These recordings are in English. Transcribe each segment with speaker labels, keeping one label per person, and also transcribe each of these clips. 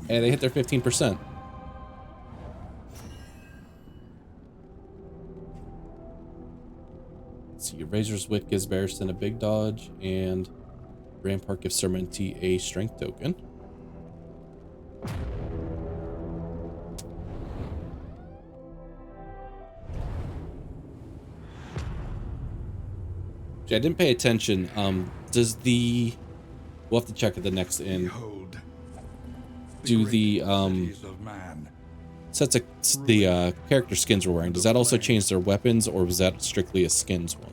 Speaker 1: Hey, they hit their 15%. Let's see, Razor's Wit gives Barristan a big dodge, and Rampart gives Sermonti a strength token. I didn't pay attention. Does the... We'll have to check at the next inn. Do the, sets of the character skins we're wearing, does that also change their weapons, or was that strictly a skins one?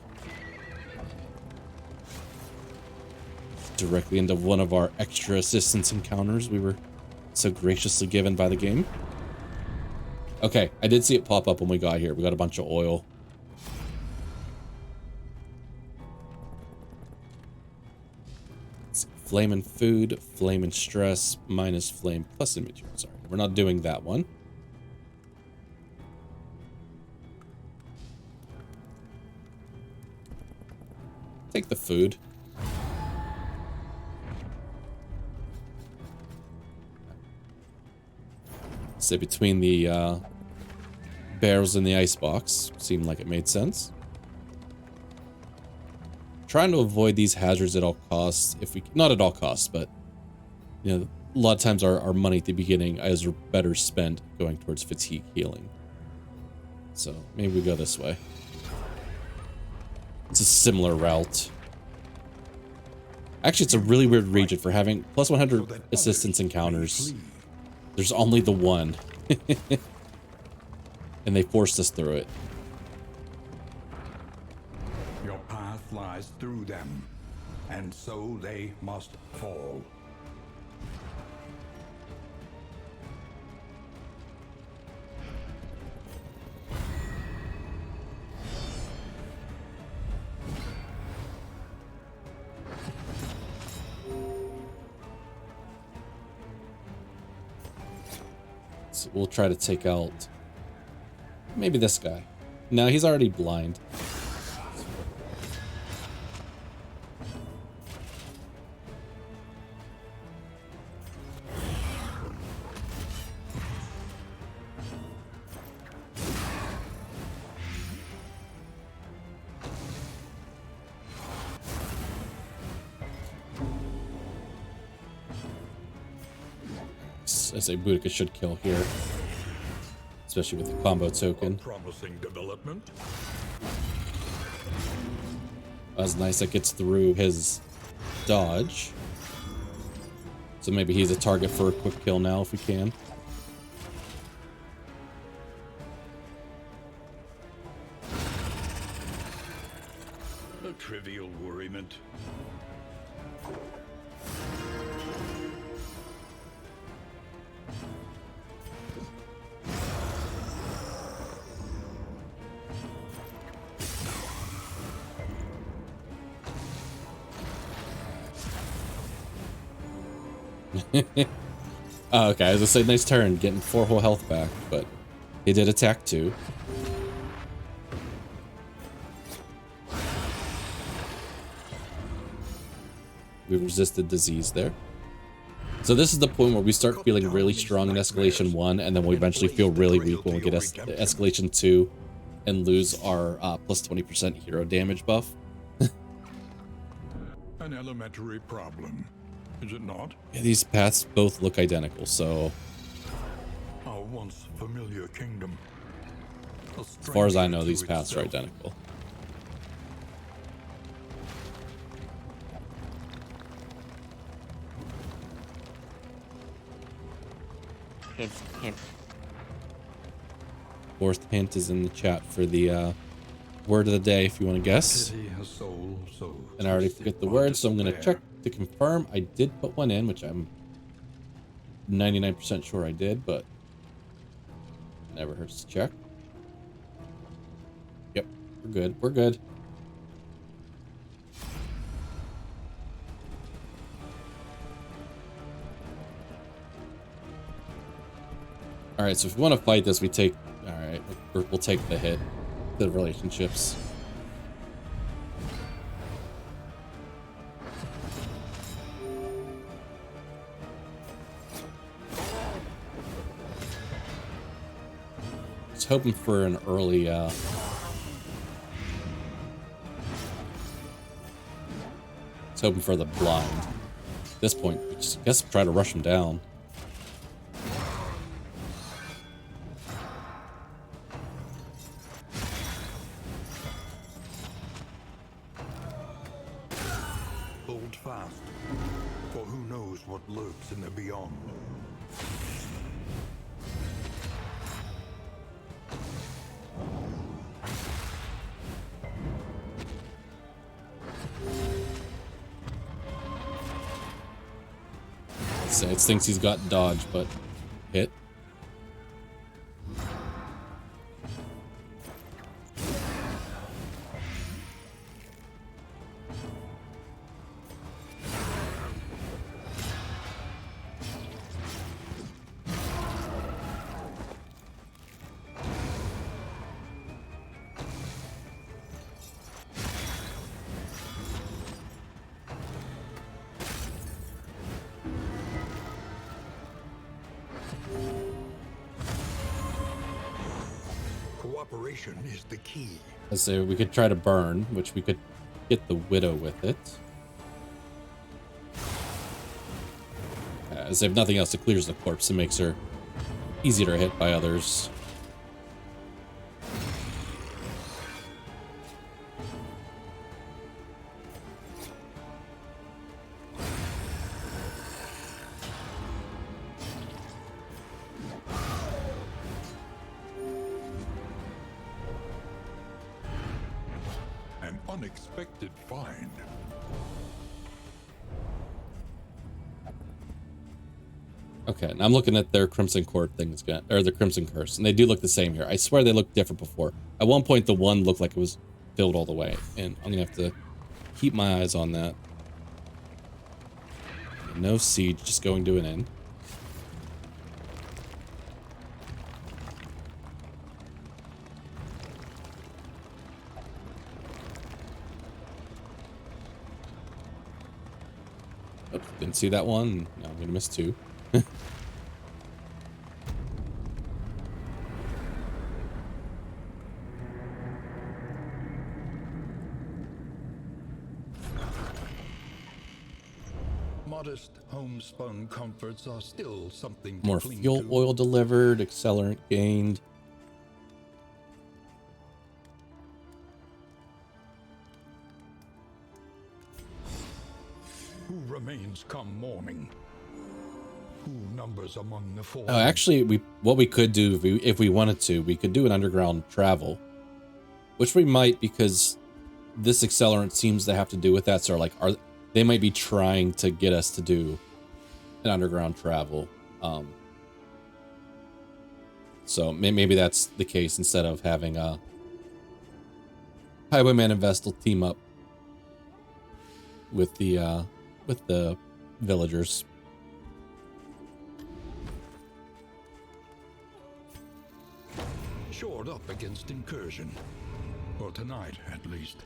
Speaker 1: Directly into one of our extra assistance encounters we were so graciously given by the game. Okay, I did see it pop up when we got here. We got a bunch of oil. Flame and food, flame and stress, minus flame plus image. Sorry, we're not doing that one. Take the food. Sit between the barrels in the icebox. Seemed like it made sense. Trying to avoid these hazards at all costs. If we, not at all costs, but you know, a lot of times our money at the beginning is better spent going towards fatigue healing. So maybe we go this way. It's a similar route. Actually, it's a really weird region for having plus 100 assistance encounters. There's only the one. And they forced us through it.
Speaker 2: Your path lies through them, and so they must fall.
Speaker 1: So we'll try to take out maybe this guy. No, he's already blind. I say Boudica should kill here, especially with the combo token.
Speaker 2: Promising development.
Speaker 1: That's nice. That gets through his dodge. So maybe he's a target for a quick kill now if we can.
Speaker 2: A trivial worriment.
Speaker 1: Oh, okay, I was gonna say nice turn, getting 4 whole health back, but he did attack too. We resisted disease there. So this is the point where we start feeling really strong in Escalation 1, and then we eventually feel really weak when we get Escalation 2 and lose our plus 20% hero damage buff.
Speaker 2: An elementary problem, is it not?
Speaker 1: Yeah, these paths both look identical, so
Speaker 2: Our once familiar kingdom.
Speaker 1: as far as I know, these paths are identical.
Speaker 3: Hint, hint.
Speaker 1: Fourth hint is in the chat for the word of the day, if you want to guess.
Speaker 2: Pity a soul so
Speaker 1: And I already
Speaker 2: twisted
Speaker 1: forget the
Speaker 2: by
Speaker 1: word, so I'm going to
Speaker 2: despair.
Speaker 1: check to confirm. I did put one in, which I'm 99% sure I did, but never hurts to check. Yep, we're good. We're good. All right, so if we want to fight this, we take... All right, we'll take the hit. The relationships. was hoping for an early, at hoping for the blind. At this point, I just guess try to rush him down.
Speaker 2: Hold fast, for who knows what lurks in the beyond.
Speaker 1: So it thinks he's got dodge, but hit.
Speaker 2: Cooperation is the key.
Speaker 1: So we could try to burn, which we could get the widow with it. As if nothing else, it clears the corpse and makes her easier to hit by others.
Speaker 2: An unexpected find.
Speaker 1: Okay, and I'm looking at their Crimson Court things, or the Crimson Curse, and they do look the same here. I swear they looked different before. At one point, the one looked like it was filled all the way, and I'm gonna have to keep my eyes on that. No siege, just going to an end. Oops, didn't see that one. Now I'm gonna miss two.
Speaker 2: Modest homespun comforts are still something to
Speaker 1: More
Speaker 2: cling
Speaker 1: fuel
Speaker 2: to.
Speaker 1: oil delivered, accelerant gained.
Speaker 2: Who remains come morning? Who numbers among the fallen?
Speaker 1: Oh, actually, what we could do if we wanted to, we could do an underground travel, which we might because this accelerant seems to have to do with that. So, like, they might be trying to get us to do an underground travel. So maybe that's the case instead of having a Highwayman and Vestal team up with the villagers.
Speaker 2: Shored up against incursion. For tonight, at least.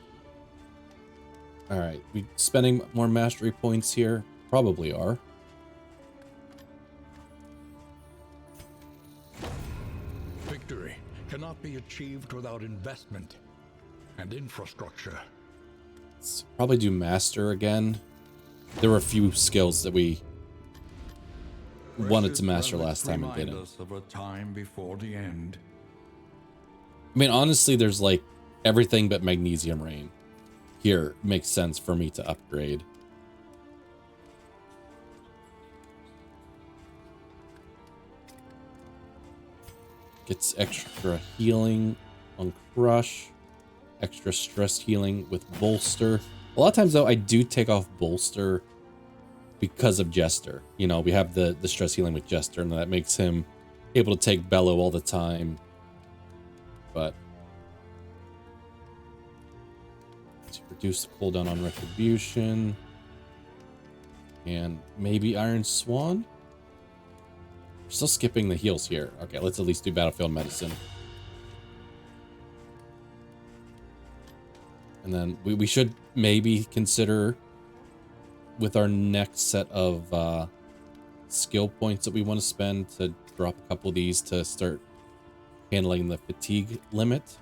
Speaker 1: All right, we spending more mastery points here? Probably are.
Speaker 2: Victory cannot be achieved without investment and infrastructure.
Speaker 1: Let's probably do master again. There were a few skills that we wanted to master last time and didn't.
Speaker 2: Us of a time before the end.
Speaker 1: I mean, honestly, there's like everything but magnesium rain. Here makes sense for me to upgrade. Gets extra healing on Crush. Extra stress healing with Bolster. A lot of times, though, I do take off Bolster because of Jester. You know, we have the stress healing with Jester, and that makes him able to take Bellow all the time. But to reduce the cooldown on Retribution. And maybe Iron Swan? We're still skipping the heals here. Okay, let's at least do Battlefield Medicine. And then we should maybe consider with our next set of skill points that we want to spend to drop a couple of these to start handling the fatigue limit.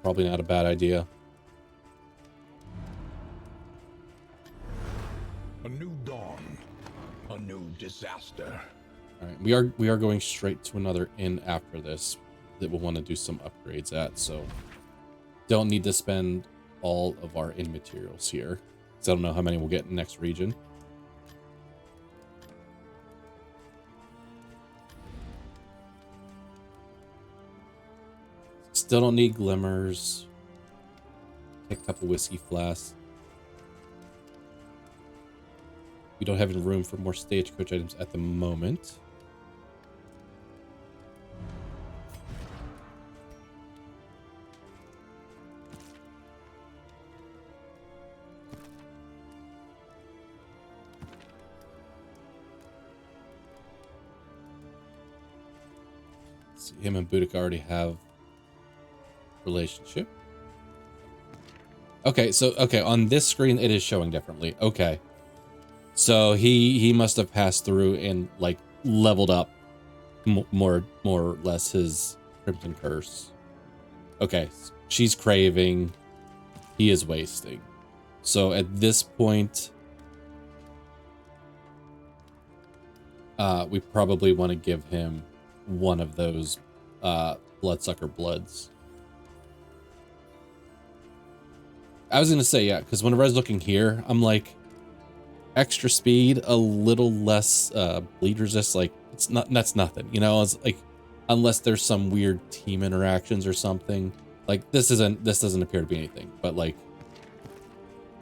Speaker 1: Probably not a bad idea.
Speaker 2: A new dawn, a new disaster.
Speaker 1: All right, we are going straight to another inn after this that we'll want to do some upgrades at, so don't need to spend all of our inn materials here, because I don't know how many we'll get in the next region. Still don't need glimmers. Take a couple whiskey flasks. We don't have any room for more stagecoach items at the moment. Let's see, him and Boudica already have relationship. Okay, so on this screen it is showing differently. Okay, so he must have passed through and like leveled up more or less his Crimson Curse. Okay, she's craving, he is wasting. So at this point, we probably want to give him one of those Bloodsucker Bloods. I was gonna say, yeah, because whenever I was looking here, I'm like, extra speed, a little less bleed resist, like that's nothing, you know. It's like, unless there's some weird team interactions or something, like this doesn't appear to be anything, but like,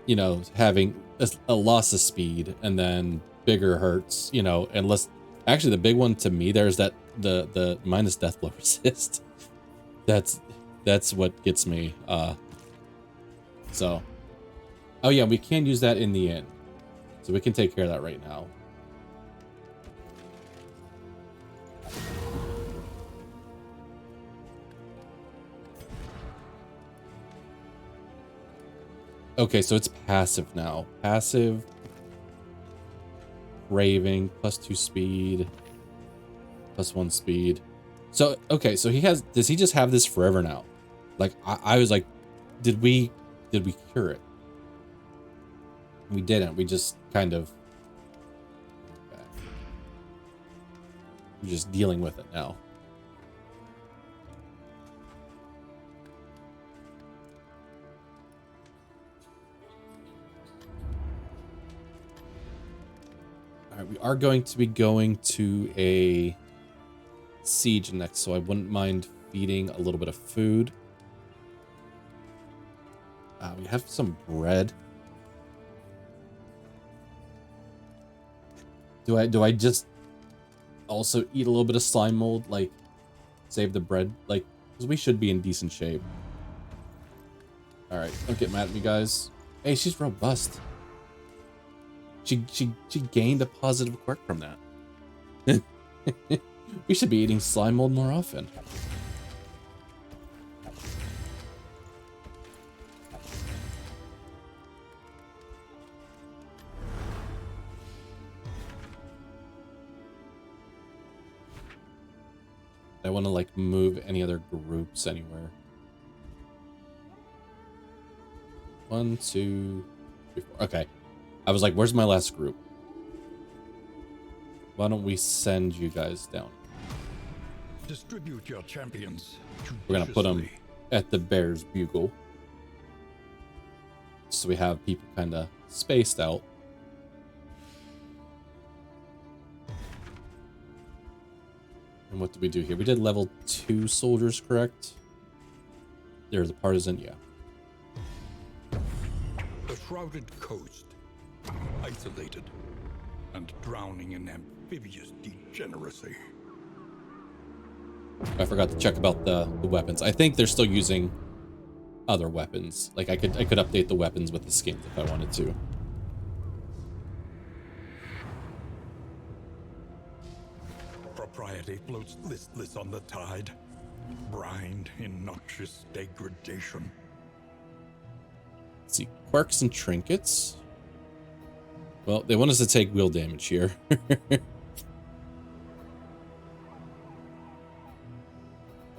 Speaker 1: you know, having a loss of speed and then bigger hurts, you know, unless actually the big one to me there is that the minus death blow resist. That's what gets me. So, oh yeah, we can use that in the inn, so we can take care of that right now. Okay, so it's passive now. Passive, raving, +2 speed, +1 speed. So, okay, so does he just have this forever now? Like, I was like, did we cure it? We didn't. We just kind of... Okay. We're just dealing with it now. Alright, we are going to be going to a siege next, so I wouldn't mind feeding a little bit of food. We have some bread. Do I just also eat a little bit of slime mold, like save the bread, like, because we should be in decent shape. All right, don't get mad at me, guys. Hey, she's robust. She gained a positive quirk from that. We should be eating slime mold more often. I want to like move any other groups anywhere. 1, 2, 3, 4. Okay. I was like, where's my last group? Why don't we send you guys down?
Speaker 2: Distribute your champions.
Speaker 1: We're gonna put them at the Bear's Bugle, so we have people kind of spaced out. And what did we do here? We did level 2 soldiers, correct? There's the partisan, yeah.
Speaker 2: The shrouded coast, isolated and drowning in amphibious degeneracy.
Speaker 1: I forgot to check about the weapons. I think they're still using other weapons. Like I could update the weapons with the skins if I wanted to.
Speaker 2: Propriety floats listless on the tide, brined in noxious degradation.
Speaker 1: Let's see, quirks and trinkets. Well, they want us to take wheel damage here.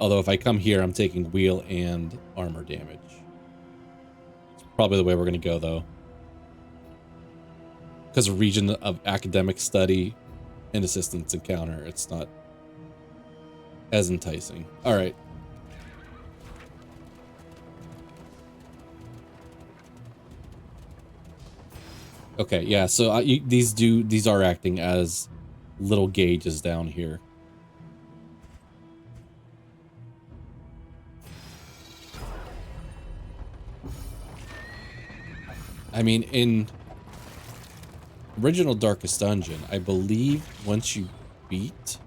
Speaker 1: Although if I come here, I'm taking wheel and armor damage. It's probably the way we're going to go, though. Because of region of academic study and assistance encounter, it's not as enticing. All right. Okay, yeah, so these are acting as little gauges down here. I mean, in original Darkest Dungeon, I believe once you get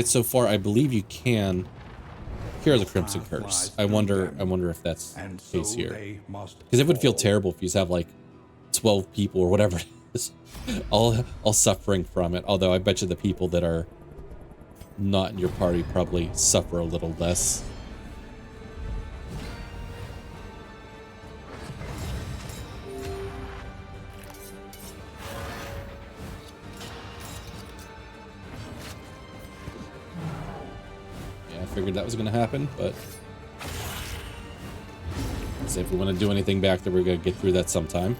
Speaker 1: so far, I believe you can cure the Crimson Curse. I wonder if that's the case here. Because it would feel terrible if you just have like 12 people or whatever it is, all suffering from it. Although I bet you the people that are not in your party probably suffer a little less. I figured that was going to happen, but let's see if we want to do anything back there, we're going to get through that sometime.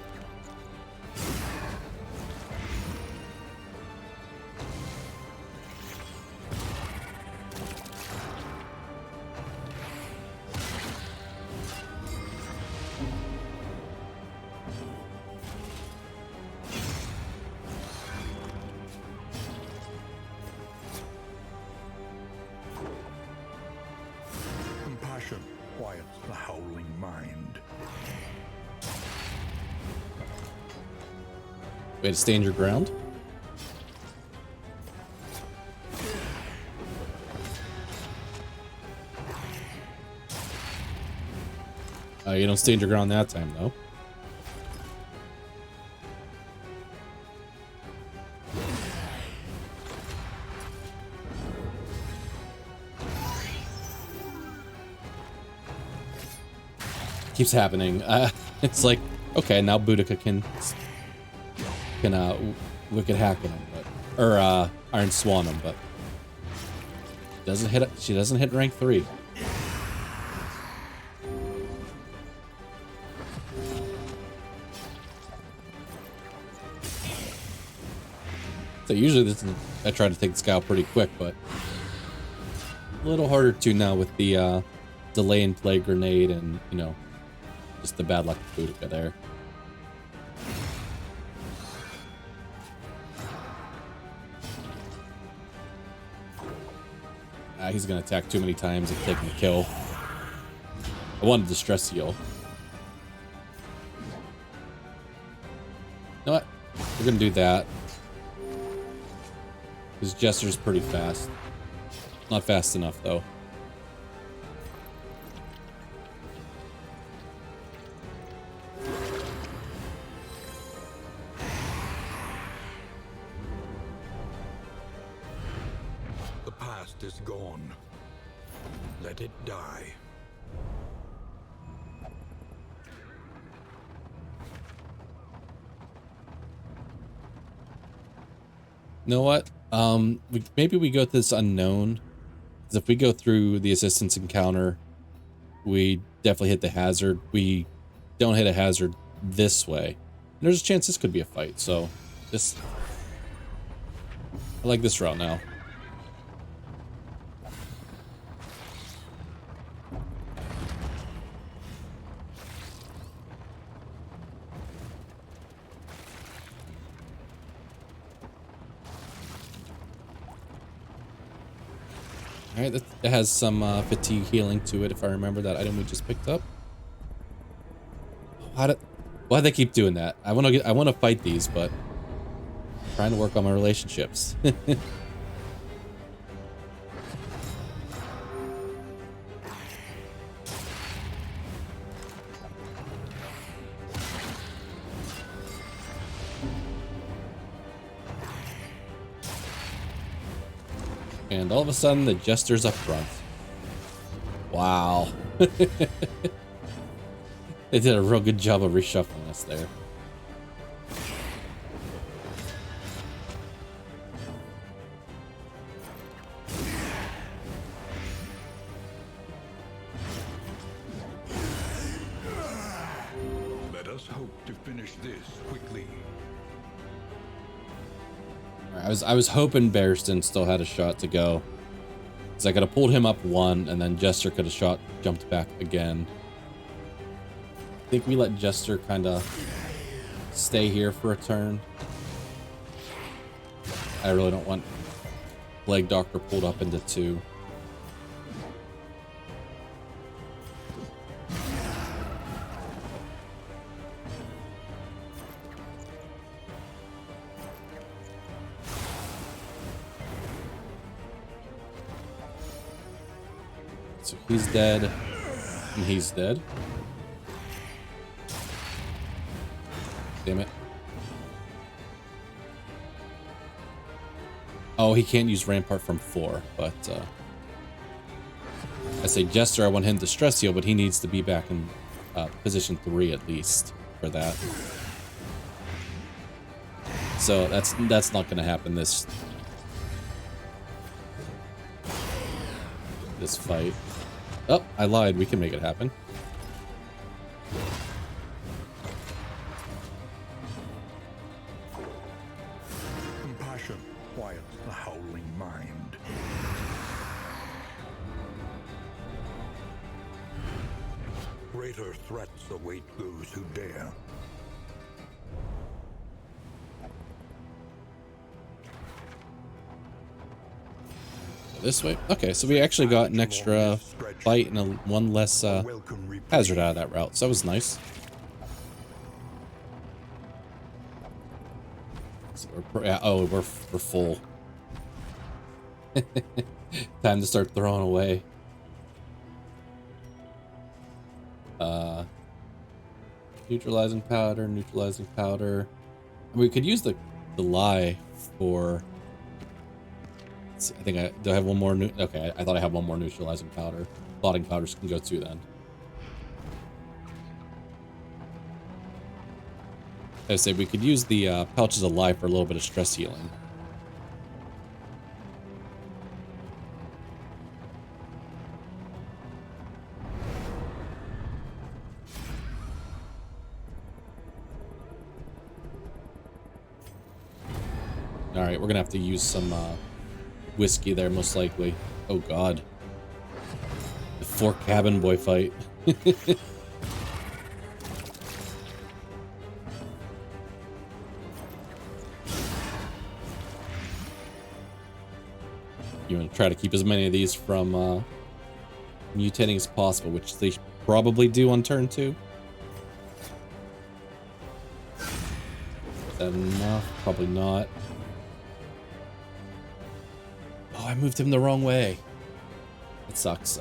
Speaker 2: Quiets the howling mind.
Speaker 1: Way to stand your ground. You don't stand your ground that time, though. Keeps happening. It's like, okay, now Boudica can Wicked Hack him, but, or Iron Swan him, but she doesn't hit rank 3. So usually I try to take this guy out pretty quick, but a little harder to now with the delay and play grenade and, you know, just the bad luck of Boudica there. He's gonna attack too many times and take the kill. I wanted to stress heal. You know what? We're gonna do that. His Jester's pretty fast. Not fast enough, though.
Speaker 2: The past is gone. Let it die.
Speaker 1: You know what? Maybe we go to this unknown. Because if we go through the assistance encounter, we definitely hit the hazard. We don't hit a hazard this way. And there's a chance this could be a fight, so this... I like this route now. Alright, that has some fatigue healing to it, if I remember that item we just picked up. Why'd they keep doing that? I want to fight these, but I'm trying to work on my relationships. And all of a sudden, the Jester's up front. Wow. They did a real good job of reshuffling us there.
Speaker 2: finish this quickly.
Speaker 1: I was hoping Barristan still had a shot to go. Because I could have pulled him up one, and then Jester could have jumped back again. I think we let Jester kind of stay here for a turn. I really don't want Plague Doctor pulled up into 2. So he's dead, and he's dead. Damn it. Oh, he can't use Rampart from 4, but I say Jester, I want him to stress heal, but he needs to be back in position 3 at least for that. So that's not going to happen this fight. Oh, I lied. We can make it happen.
Speaker 2: Compassion quiets the howling mind. Greater threats await those who dare.
Speaker 1: This way? Okay, so we actually got an extra fight and one less hazard out of that route, so that was nice. So we're full. Time to start throwing away. Neutralizing powder. We could use the lie for... I think do I have one more okay, I thought I had one more neutralizing powder. Plotting powders can go too then. I say we could use the pouches of life for a little bit of stress healing. Alright, we're gonna have to use some whiskey there, most likely. Oh god. The 4 cabin boy fight. You want to try to keep as many of these from mutating as possible, which they probably do on turn 2. Is that enough? Probably not. Oh, I moved him the wrong way. It sucks.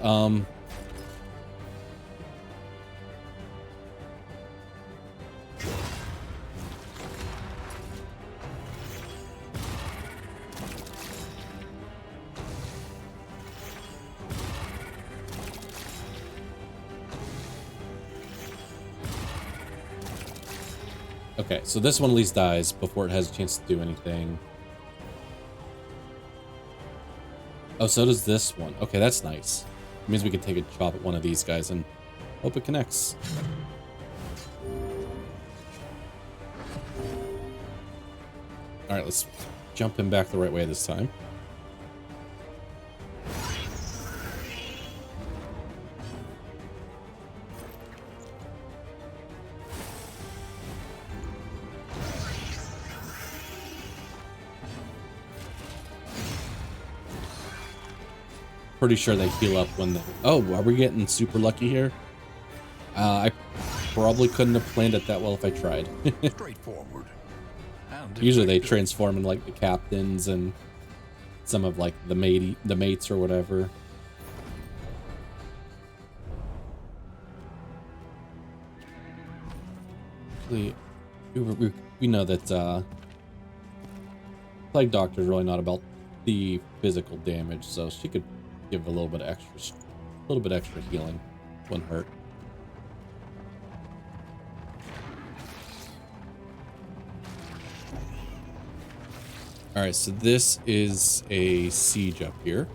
Speaker 1: Okay, so this one at least dies before it has a chance to do anything. Oh, so does this one. Okay, that's nice. It means we can take a chop at one of these guys and hope it connects. Alright, let's jump him back the right way this time. Pretty sure they heal up when they... Oh, are we getting super lucky here? I probably couldn't have planned it that well if I tried.
Speaker 2: Straightforward.
Speaker 1: Usually they transform in like the captains and some of like the mates or whatever. We know that Plague Doctor is really not about the physical damage, so she could give a little bit extra healing. Wouldn't hurt. All right, so this is a siege up here.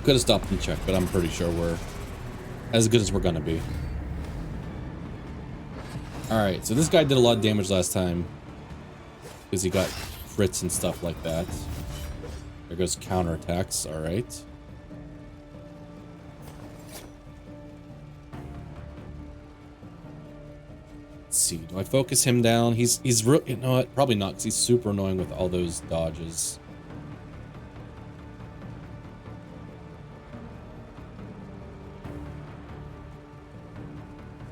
Speaker 1: Could have stopped and checked, but I'm pretty sure we're as good as we're gonna be. Alright, so this guy did a lot of damage last time. Because he got crits and stuff like that. There goes counterattacks, alright. Let's see, do I focus him down? He's real, you know what? Probably not, because he's super annoying with all those dodges.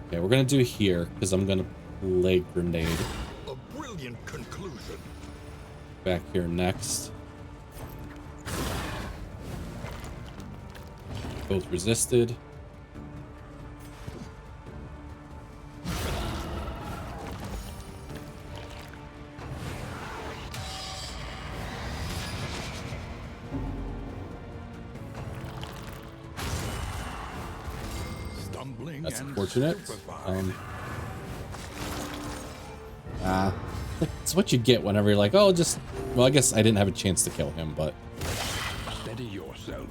Speaker 1: Okay, we're gonna do here, because I'm gonna play grenade.
Speaker 2: A brilliant conclusion.
Speaker 1: Back here next. Both resisted.
Speaker 2: Stumbling.
Speaker 1: That's
Speaker 2: and
Speaker 1: unfortunate.
Speaker 2: stupefied.
Speaker 1: It's what you get whenever you're like, oh, just... Well, I guess I didn't have a chance to kill him, but...
Speaker 2: Steady yourself.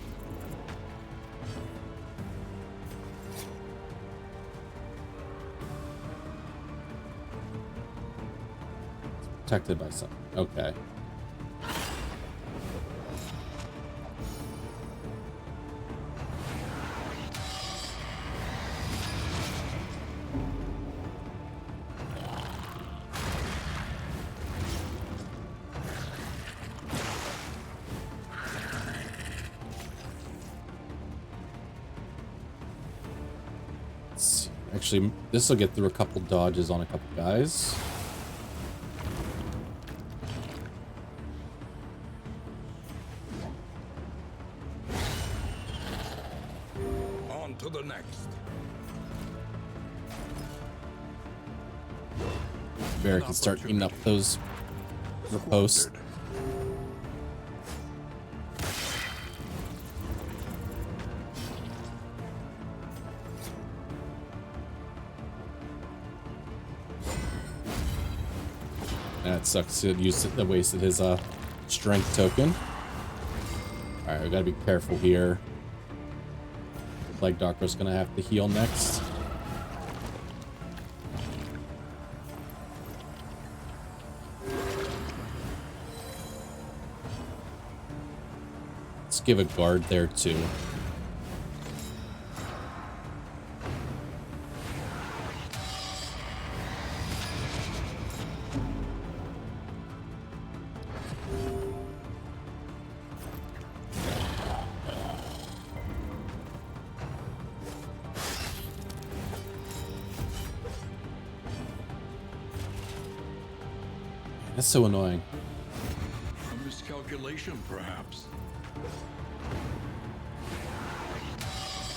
Speaker 1: Protected by something. Okay. Let's see. Actually, this will get through a couple dodges on a couple guys.
Speaker 2: On to the next.
Speaker 1: Bear can start eating up those posts. That sucks. It wasted his strength token. All right, we gotta be careful here. Like Doctor's gonna have to heal next. Let's give a guard there too. That's so annoying.
Speaker 2: A miscalculation, perhaps.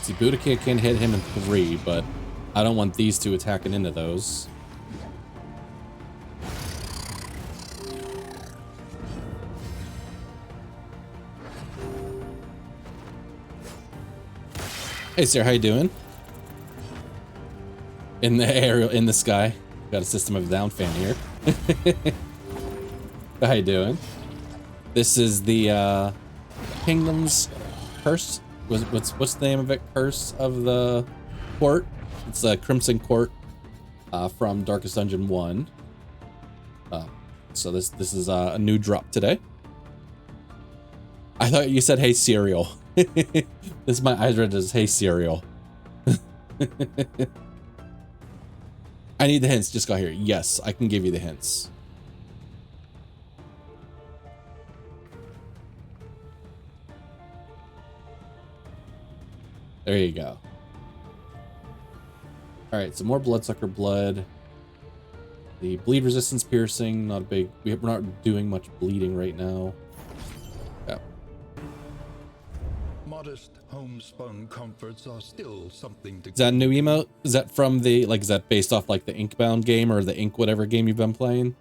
Speaker 1: See, Boudica can hit him in 3, but I don't want these two attacking into those. Hey, sir, how you doing? In the aerial, in the sky. Got a System of a Down fan here. How you doing? This is the Kingdom's Curse. What's the name of it? Curse of the Court. It's a Crimson Court from Darkest Dungeon 1. So this is a new drop today. I thought you said hey cereal. This my eyes read as hey cereal. I need the hints. Just got here. Yes, I can give you the hints. There you go. Alright, so more bloodsucker blood. The bleed resistance piercing, not a big... We're not doing much bleeding right now. Yeah.
Speaker 2: Modest homespun comforts are still something to...
Speaker 1: Is that a new emote? Is that from the... Like, is that based off, like, the Inkbound game or the Ink whatever game you've been playing?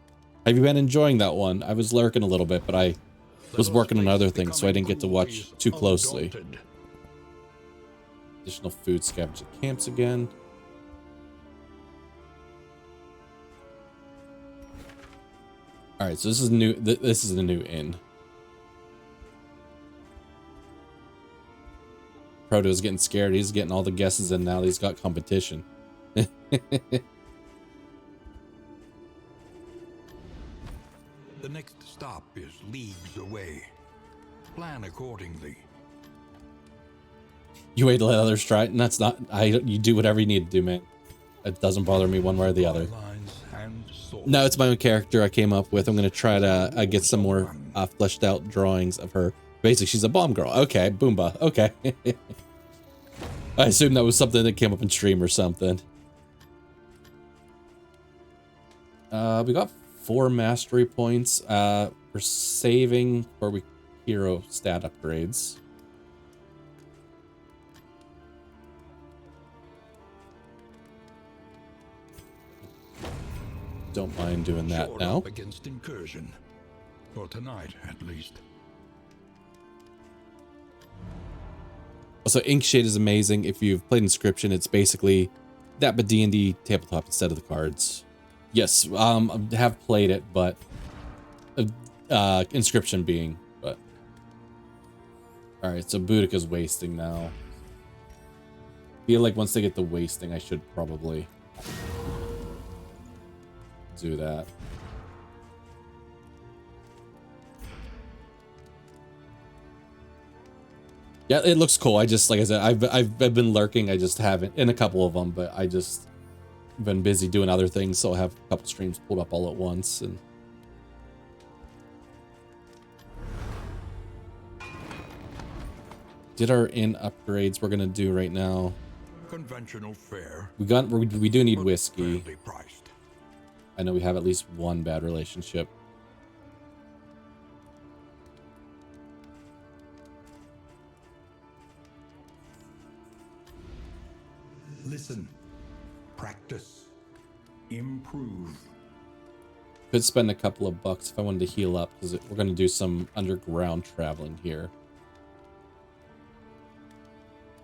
Speaker 1: Have you been enjoying that one? I was lurking a little bit, but I was working on other things, so I didn't get to watch too closely. Additional food scavenge at camps again. All right, so this is new. This is the new inn. Proto's getting scared. He's getting all the guesses and now he's got competition.
Speaker 2: The next stop is leagues away. Plan accordingly.
Speaker 1: You wait to let others try it, and that's not... You do whatever you need to do, man. It doesn't bother me one way or the other. No, it's my own character I came up with. I'm going to try to get some more fleshed out drawings of her. Basically, she's a bomb girl. Okay, Boomba. Okay. I assume that was something that came up in stream or something. We got 4 mastery points. We're saving for hero stat upgrades. Don't mind doing that now.
Speaker 2: Up against incursion. For tonight, at least.
Speaker 1: Also, Inkshade is amazing. If you've played Inscription, it's basically that, but D&D tabletop instead of the cards. Yes, I have played it, but Inscription being, but all right. So Boudica's wasting now. Feel like once they get the wasting, I should probably do that. Yeah, it looks cool. I just, like I said, I've been lurking. I just haven't in a couple of them, but I just been busy doing other things, so I have a couple streams pulled up all at once. And did our inn upgrades we're gonna do right now.
Speaker 2: Conventional fare.
Speaker 1: We do need whiskey.
Speaker 2: Fairly priced.
Speaker 1: I know we have at least one bad relationship.
Speaker 2: Listen, practice, improve.
Speaker 1: Could spend a couple of bucks if I wanted to heal up, because we're going to do some underground traveling here.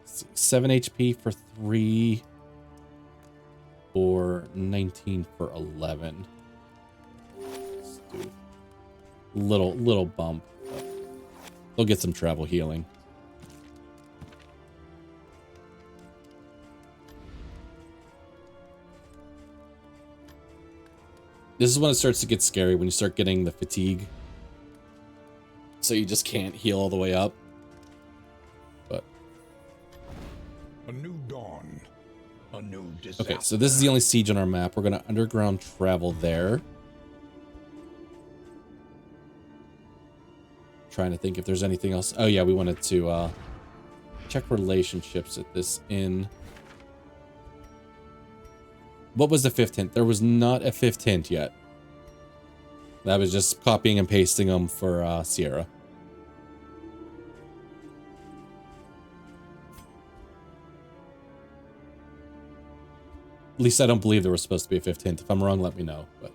Speaker 1: 7 HP for 3, or 19 for 11. Let's do little bump. But they'll get some travel healing. This is when it starts to get scary, when you start getting the fatigue. So you just can't heal all the way up. But
Speaker 2: a new dawn, a new disaster.
Speaker 1: okay, so this is the only siege on our map. We're gonna underground travel there. Trying to think if there's anything else. Oh yeah, we wanted to check relationships at this inn. What was the 5th hint? There was not a 5th hint yet. That was just copying and pasting them for Sierra. At least I don't believe there was supposed to be a 5th hint. If I'm wrong, let me know. But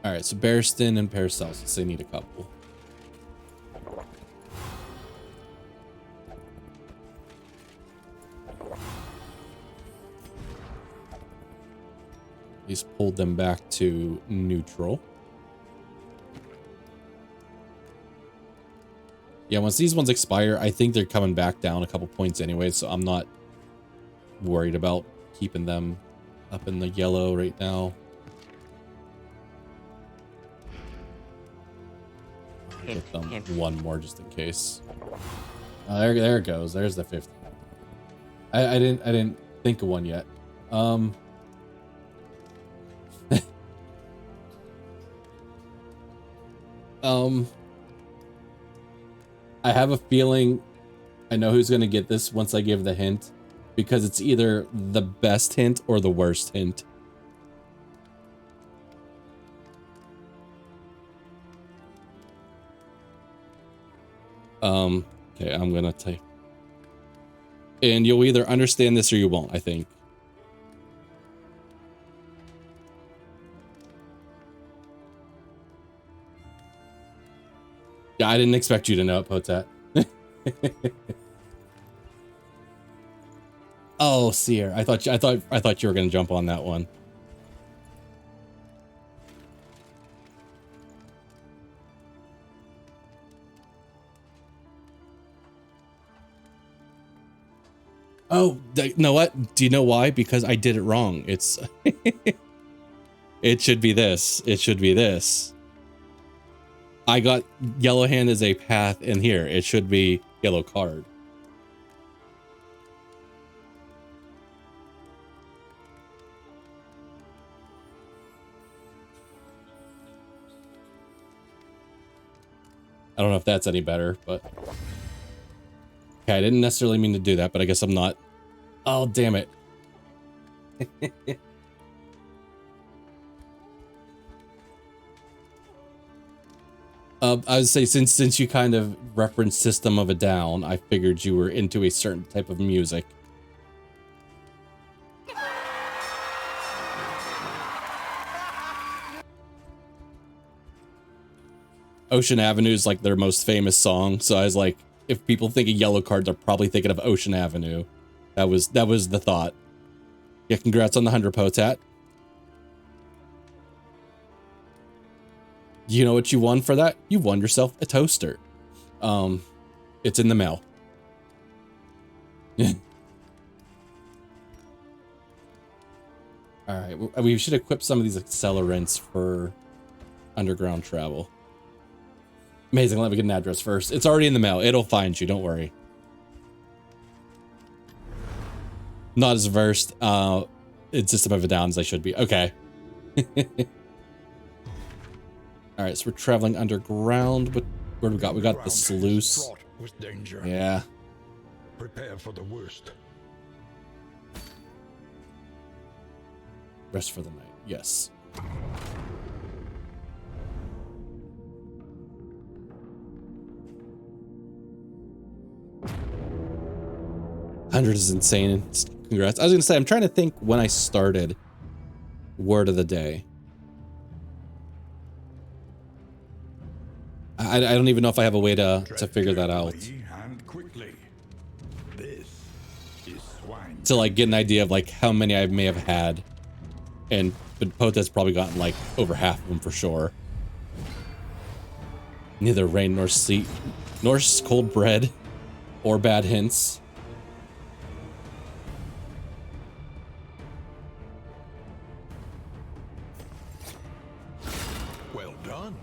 Speaker 1: all right, so Barristan and Paracelsus, they need a couple. He's pulled them back to neutral. Yeah, once these ones expire, I think they're coming back down a couple points anyway, so I'm not worried about keeping them up in the yellow right now. Get them one more just in case. There it goes. There's the 5th. I didn't think of one yet. I have a feeling I know who's gonna get this once I give the hint, because it's either the best hint or the worst hint. Okay, I'm gonna type. And you'll either understand this or you won't, I think. Yeah, I didn't expect you to know it, Potat. Oh, Seer. I thought you were gonna jump on that one. Oh, you know what? Do you know why? Because I did it wrong. It's it should be this. It should be this. I got yellow hand as a path in here. It should be yellow card. I don't know if that's any better, but okay, I didn't necessarily mean to do that, but I guess I'm not. Oh, damn it. I would say since you kind of referenced System of a Down, I figured you were into a certain type of music. Ocean Avenue is like their most famous song, so I was like, if people think of yellow cards, they're probably thinking of Ocean Avenue. That was the thought. Yeah, congrats on the 100 Potat. You know what you won for that? You won yourself a toaster. It's in the mail. All right, we should equip some of these accelerants for underground travel. Amazing, let me get an address first. It's already in the mail. It'll find you, don't worry. Not as versed in System of a Down as I should be. Okay. All right, so we're traveling underground. What do we got? We got the sluice. Yeah.
Speaker 2: Prepare for the worst.
Speaker 1: Rest for the night. Yes. $100 is insane. Congrats. I was gonna say, I'm trying to think when I started word of the day. I don't even know if I have a way to figure that out.
Speaker 2: And quickly. This is swine.
Speaker 1: To like get an idea of like how many I may have had. But Potat's probably gotten like over half of them for sure. Neither rain nor sleet, nor cold bread, or bad hints.
Speaker 2: Well done.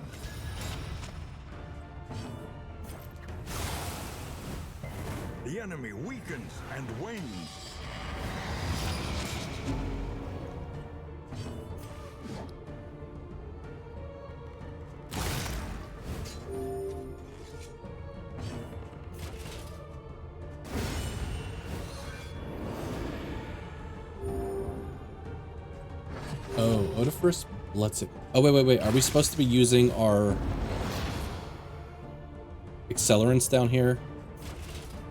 Speaker 2: The enemy weakens and wanes.
Speaker 1: Oh, Odifirst lets it. Oh, wait. Are we supposed to be using our accelerants down here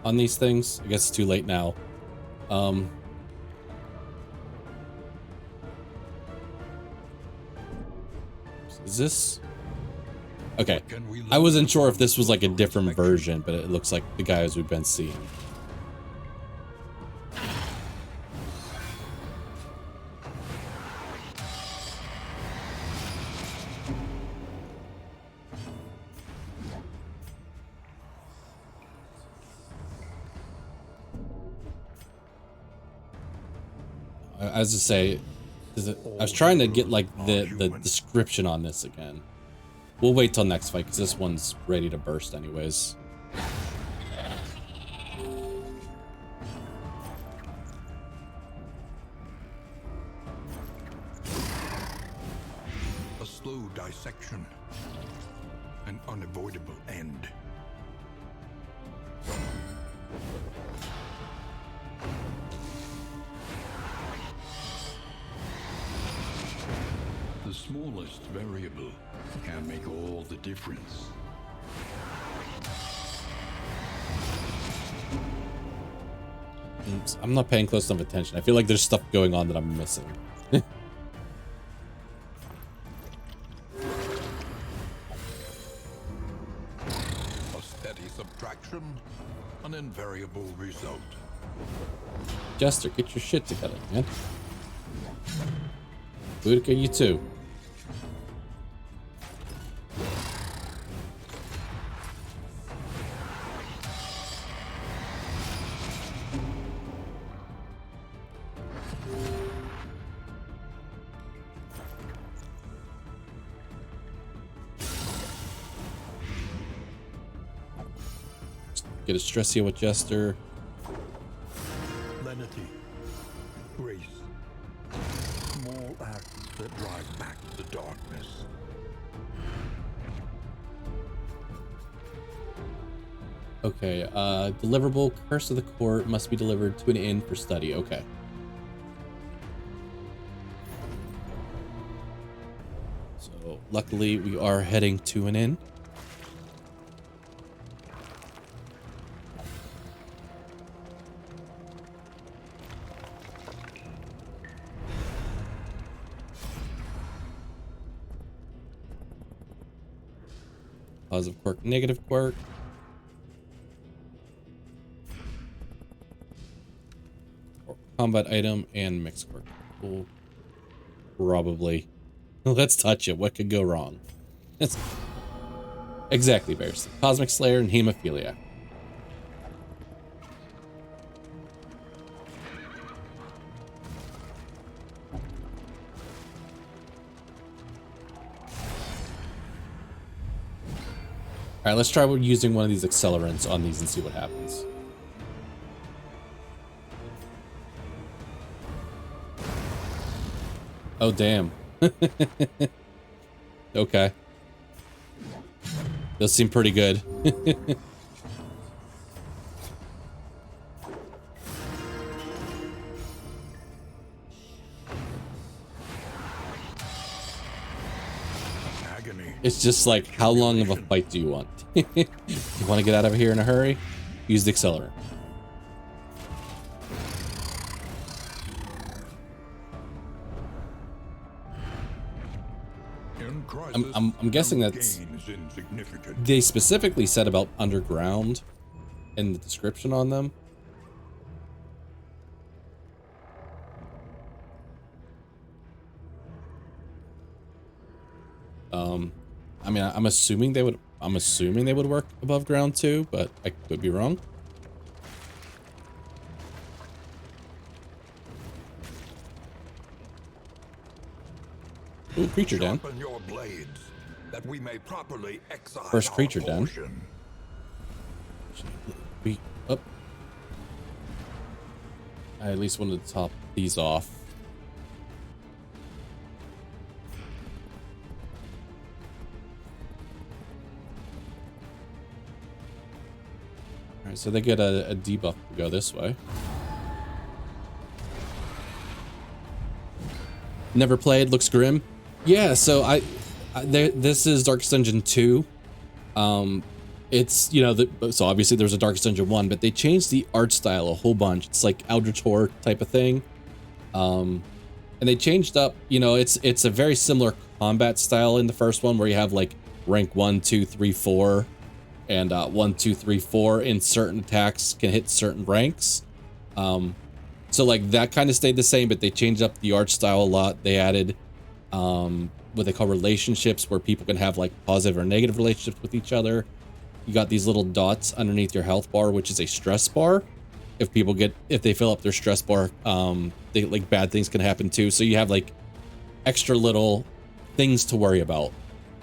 Speaker 1: on these things? I guess it's too late now. Is this? Okay. I wasn't sure if this was like a different version, but it looks like the guys we've been seeing. As I say, I was trying to get like the description on this again. We'll wait till next fight because this one's ready to burst anyways.
Speaker 2: A slow dissection. An unavoidable end. The smallest variable can make all the difference.
Speaker 1: Oops, I'm not paying close enough attention. I feel like there's stuff going on that I'm missing.
Speaker 2: A steady subtraction, an invariable result.
Speaker 1: Jester, get your shit together, man. Boudica, you too. Get a stress with Jester.
Speaker 2: Lenity, grace, small acts that drive back the darkness.
Speaker 1: Okay, deliverable, Curse of the Court must be delivered to an inn for study. Okay. So, luckily, we are heading to an inn. Positive quirk, negative quirk. Combat item and mixed quirk. Cool. Probably. Let's touch it. What could go wrong? That's exactly, Bears. Cosmic Slayer and Hemophilia. All right, let's try using one of these accelerants on these and see what happens. Oh, damn. Okay. Those seem pretty good. It's just like, how long of a fight do you want? You want to get out of here in a hurry? Use the accelerant. I'm guessing that's... They specifically said about underground in the description on them. I mean, I'm assuming they would work above ground too, but I could be wrong. Ooh, creature den. First creature den. Up. I at least wanted to top these off. Alright, so they get a debuff to go this way. Never played, looks grim. Yeah, so this is Darkest Dungeon 2. It's, you know, so obviously there's a Darkest Dungeon 1, but they changed the art style a whole bunch. It's like Eldritch Horror type of thing. And they changed up, you know, it's a very similar combat style in the first one where you have like rank 1, 2, 3, 4, and 1, 2, 3, 4 in certain attacks can hit certain ranks. So like that kind of stayed the same, but they changed up the art style a lot. They added what they call relationships, where people can have like positive or negative relationships with each other. You got these little dots underneath your health bar, which is a stress bar. If they fill up their stress bar, like bad things can happen too. So you have like extra little things to worry about.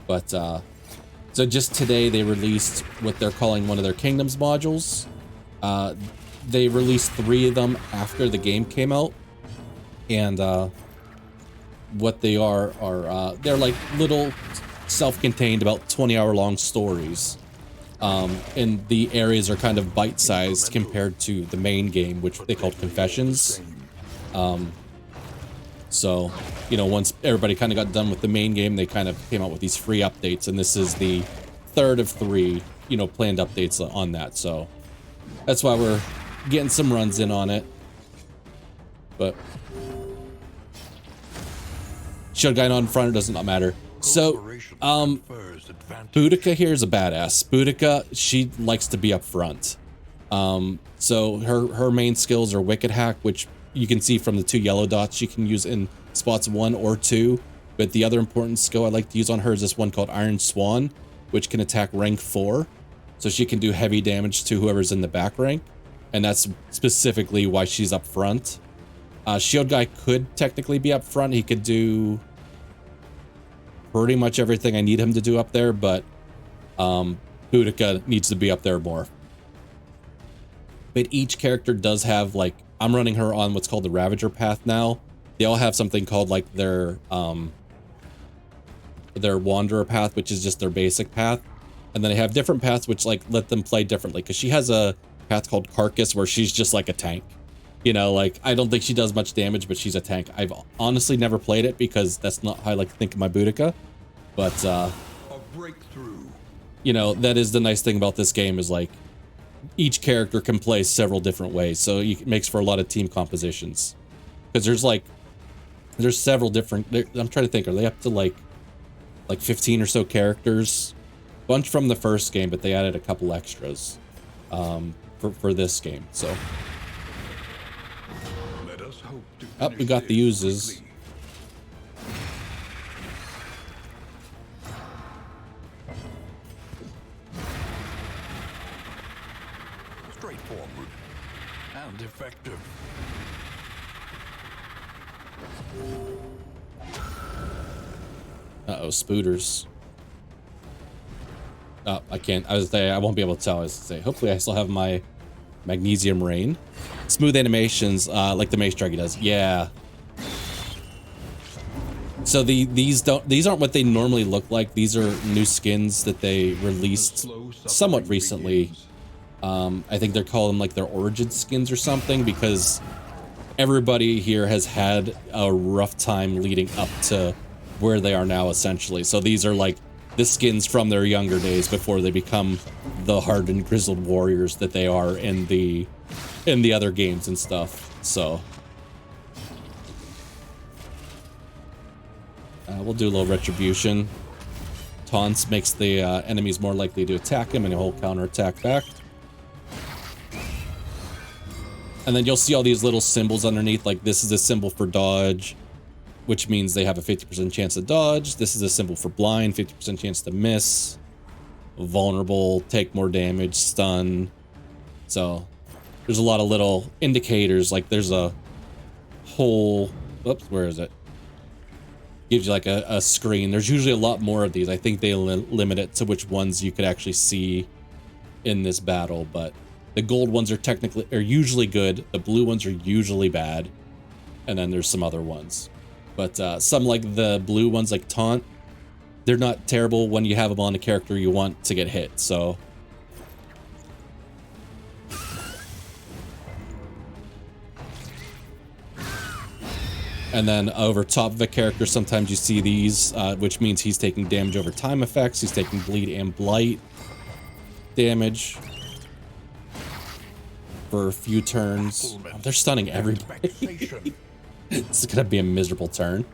Speaker 1: But so just today they released what they're calling one of their Kingdoms modules. They released 3 of them after the game came out, and what they are they're like little self-contained, about 20-hour long stories, and the areas are kind of bite-sized compared to the main game, which they called Confessions. So, you know, once everybody kind of got done with the main game, they kind of came out with these free updates, and this is the 3rd of 3, you know, planned updates on that. So that's why we're getting some runs in on it. But should have gotten on front, it does not matter. So Boudica here is a badass. Boudica, she likes to be up front. So her main skills are Wicked Hack, which you can see from the 2 yellow dots she can use in spots 1 or 2. But the other important skill I like to use on her is this one called Iron Swan, which can attack rank 4. So she can do heavy damage to whoever's in the back rank. And that's specifically why she's up front. Shield Guy could technically be up front. He could do pretty much everything I need him to do up there, but Boudica needs to be up there more. But each character does have, like, I'm running her on what's called the Ravager path now. They all have something called, like, their Wanderer path, which is just their basic path. And then they have different paths which, like, let them play differently. Because she has a path called Carcass where she's just like a tank. You know, like, I don't think she does much damage, but she's a tank. I've honestly never played it because that's not how I like to think of my Boudica. But,
Speaker 2: A breakthrough.
Speaker 1: you know, that is the nice thing about this game is, like, each character can play several different ways. So it makes for a lot of team compositions. Because there's several different, I'm trying to think, are they up to, like 15 or so characters? Bunch from the first game, but they added a couple extras for this game, so.
Speaker 2: Let us hope to
Speaker 1: Oh, we got the uses.
Speaker 2: Straightforward and effective.
Speaker 1: Uh-oh, spooters. Oh, I can't. I won't be able to tell. I was to say, hopefully I still have my magnesium rain. Smooth animations, like the Mace Druggy does. Yeah. So these aren't what they normally look like. These are new skins that they released somewhat recently. I think they're calling them like their origin skins or something, because everybody here has had a rough time leading up to where they are now, essentially. So these are like the skins from their younger days before they become the hardened, grizzled warriors that they are in the other games and stuff. So we'll do a little retribution. Taunts makes the enemies more likely to attack him, and he'll counterattack back. And then you'll see all these little symbols underneath, like this is a symbol for dodge, which means they have a 50% chance to dodge. This is a symbol for blind, 50% chance to miss. Vulnerable, take more damage, stun. So there's a lot of little indicators, like there's a whole, whoops, where is it? Gives you like a screen. There's usually a lot more of these. I think they limit it to which ones you could actually see in this battle, but the gold ones are usually good. The blue ones are usually bad. And then there's some other ones. But some, like the blue ones, like Taunt, they're not terrible when you have them on a character you want to get hit, so. And then over top of a character, sometimes you see these, which means he's taking damage over time effects. He's taking bleed and blight damage for a few turns. Oh, they're stunning everybody. It's gonna be a miserable turn.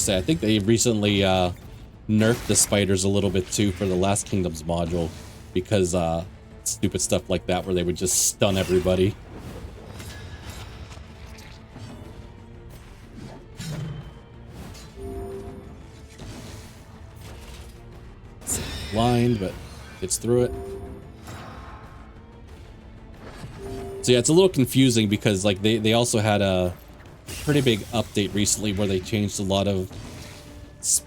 Speaker 1: I think they recently nerfed the spiders a little bit too for the Last Kingdoms module, because stupid stuff like that where they would just stun everybody. It's blind, but gets through it. So yeah, it's a little confusing because like they also had a pretty big update recently where they changed a lot of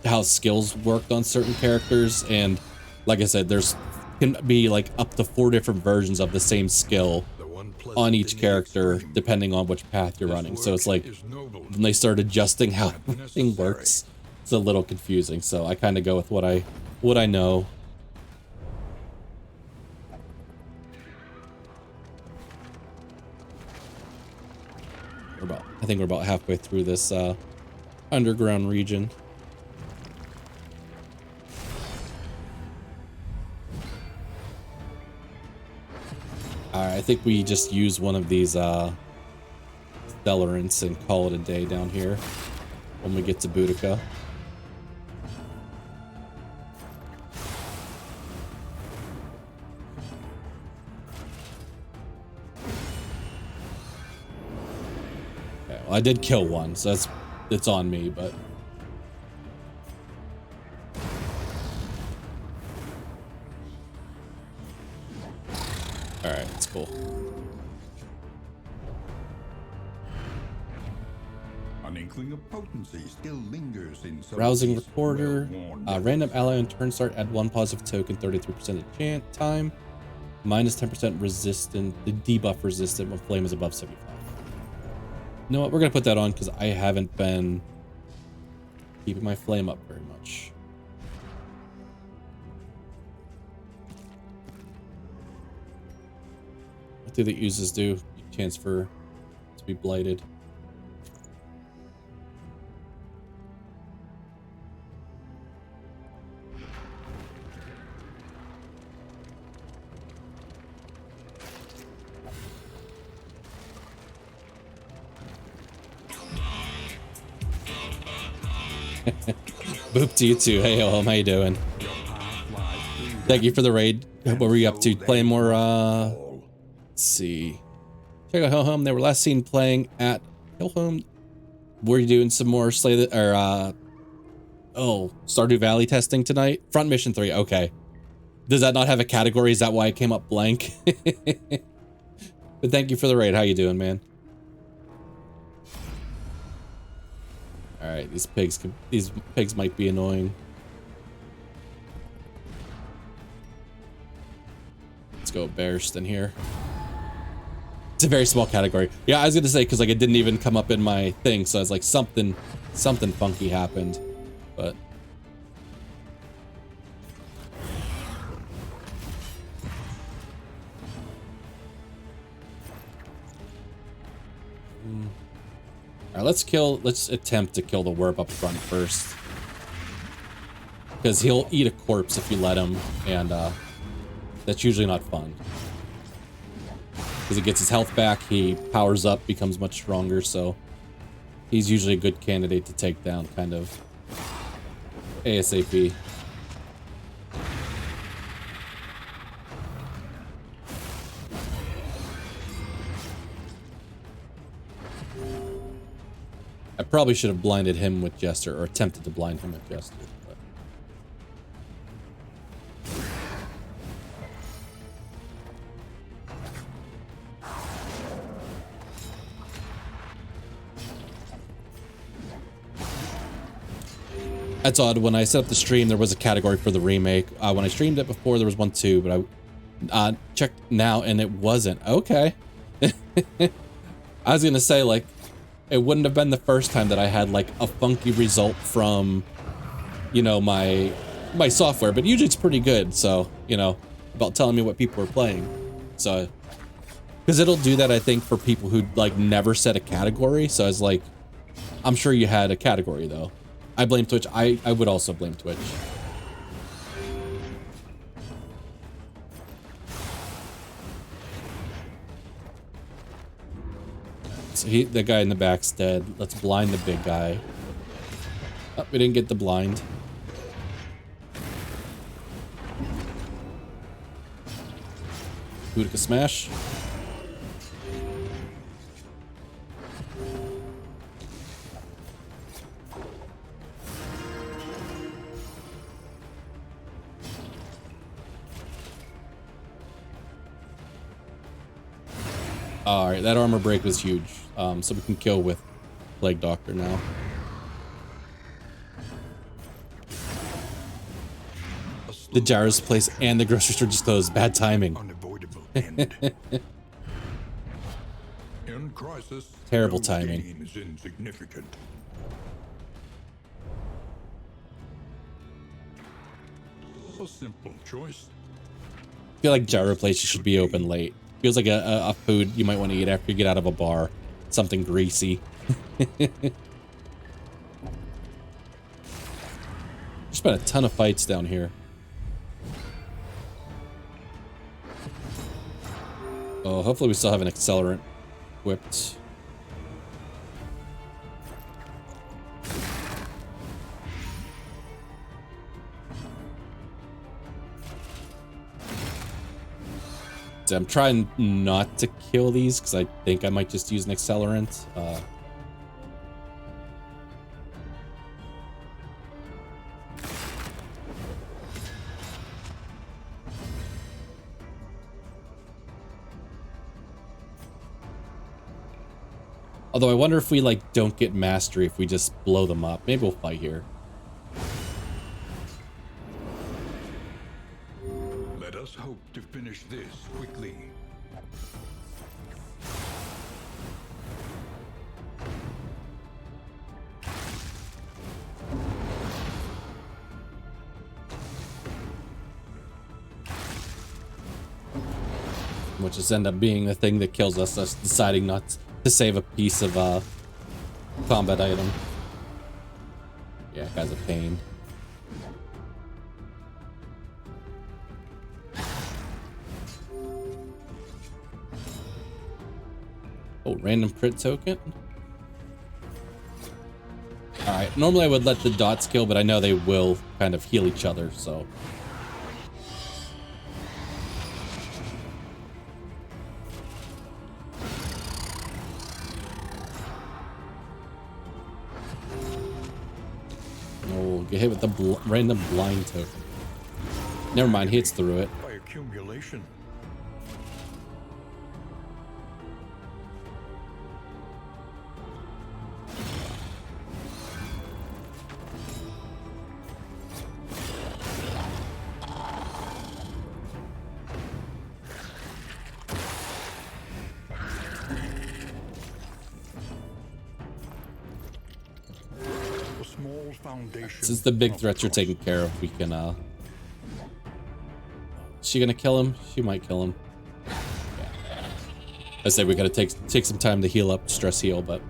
Speaker 1: how skills worked on certain characters, and like I said, there's can be like up to 4 different versions of the same skill on each character depending on which path you're running. So it's like when they start adjusting how everything works, it's a little confusing. So I kind of go with what I know. I think we're about halfway through this underground region. I think we just use one of these Stellarants and call it a day down here when we get to Boudica. Okay, well, I did kill one, so it's on me, but all right, it's cool.
Speaker 2: An inkling of potency still lingers in some
Speaker 1: Rousing
Speaker 2: of these
Speaker 1: Recorder.
Speaker 2: well-worn
Speaker 1: Random ally on turn start, add 1 positive token, 33% of chance time. Minus 10% resistant, the debuff resistant when flame is above 75. You know what? We're going to put that on because I haven't been keeping my flame up very much. What do the uses do? Chance for to be blighted. Boop to you too. Hey, Ho-Hum, how you doing? Thank you for the raid. What were you up to? Playing more, let's see. Check out Ho-Hum. They were last seen playing at Ho-Hum. Were you doing some more Stardew Valley testing tonight? Front Mission 3, okay. Does that not have a category? Is that why it came up blank? But thank you for the raid. How you doing, man? All right, these pigs might be annoying. Let's go Bearston here. It's a very small category. Yeah, I was gonna say because like it didn't even come up in my thing, so I was like something funky happened, but. All right, let's attempt to kill the Werb up front first. Because he'll eat a corpse if you let him, and that's usually not fun. Because he gets his health back, he powers up, becomes much stronger, so he's usually a good candidate to take down, kind of ASAP. I probably should have blinded him with Jester, or attempted to blind him with Jester. But. That's odd. When I set up the stream, there was a category for the remake. When I streamed it before, there was one too, but I checked now and it wasn't. Okay. I was gonna say, like, it wouldn't have been the first time that I had like a funky result from, you know, my software, but usually it's pretty good. So, you know, about telling me what people are playing. So, because it'll do that, I think, for people who like never set a category. So I was like, I'm sure you had a category though. I blame Twitch. I would also blame Twitch. So the guy in the back's dead. Let's blind the big guy. Oh, we didn't get the blind. Boudica smash. All right, that armor break was huge. So we can kill with Plague Doctor now. The Gyro's place and the grocery store just closed. Bad timing.
Speaker 2: Unavoidable end. In crisis,
Speaker 1: Terrible
Speaker 2: no
Speaker 1: timing.
Speaker 2: gain is insignificant. A simple choice.
Speaker 1: I feel like gyro places should be open late. Feels like a food you might want to eat after you get out of a bar. Something greasy. There's been a ton of fights down here. Oh, hopefully we still have an accelerant equipped. So I'm trying not to kill these because I think I might just use an accelerant. Although I wonder if we like don't get mastery if we just blow them up. Maybe we'll fight here.
Speaker 2: Let us hope to finish this quickly.
Speaker 1: Which just end up being the thing that kills us deciding not to save a piece of combat item. Yeah, guy's a pain. Oh, random crit token. Alright, normally I would let the dots kill, but I know they will kind of heal each other, so. Oh, get hit with the random blind token. Never mind, he hits through it.
Speaker 2: By accumulation.
Speaker 1: Since the big threats are taken care of, we can, is she gonna kill him? She might kill him. I say we gotta take some time to heal up, stress heal, but...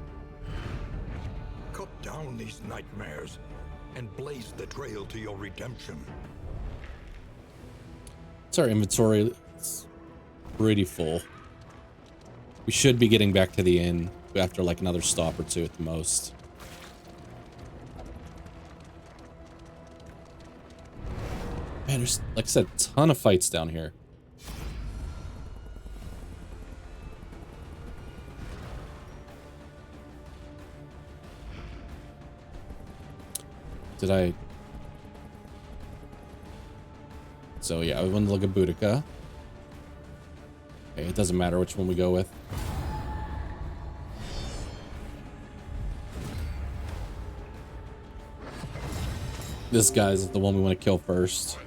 Speaker 2: Cut down these nightmares and blaze the trail to your redemption.
Speaker 1: It's our inventory. It's pretty full. We should be getting back to the inn after like another stop or two at the most. Man, there's, like I said, a ton of fights down here. Did I... So yeah, we want to look at Boudica. Okay, it doesn't matter which one we go with. This guy's the one we want to kill first.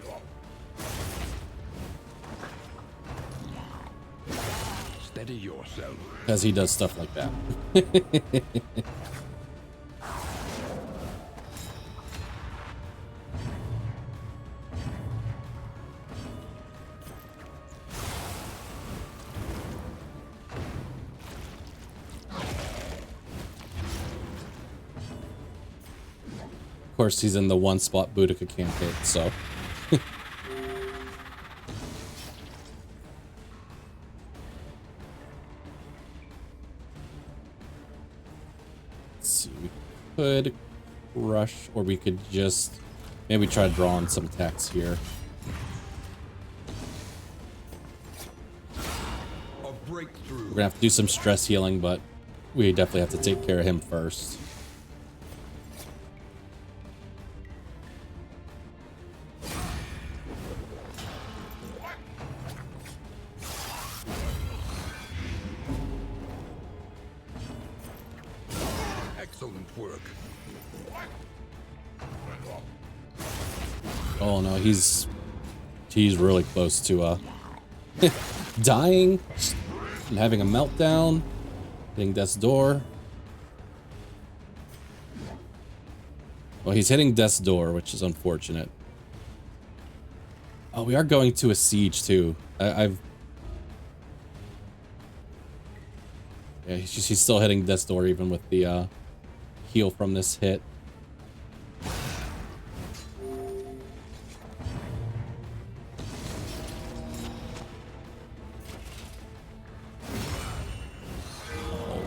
Speaker 2: Steady yourself.
Speaker 1: Because he does stuff like that. Of course, he's in the one spot Boudica can't hit, so... Let's see, we could rush, or we could just maybe try drawing some attacks here.
Speaker 2: A breakthrough.
Speaker 1: We're gonna have to do some stress healing, but we definitely have to take care of him first.
Speaker 2: Excellent work.
Speaker 1: Oh no, he's really close to dying and having a meltdown, hitting death's door. Well, he's hitting death's door, which is unfortunate. Oh, we are going to a siege too. Yeah, he's still hitting death's door even with the heal from this hit.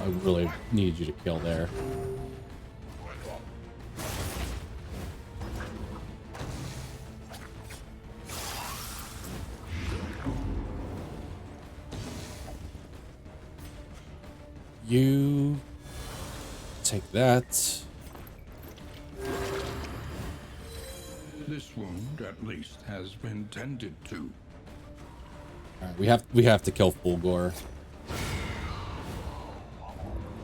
Speaker 1: I really need you to kill there. You take that.
Speaker 2: This wound, at least, has been tended to.
Speaker 1: All right, we have to kill Fulgor.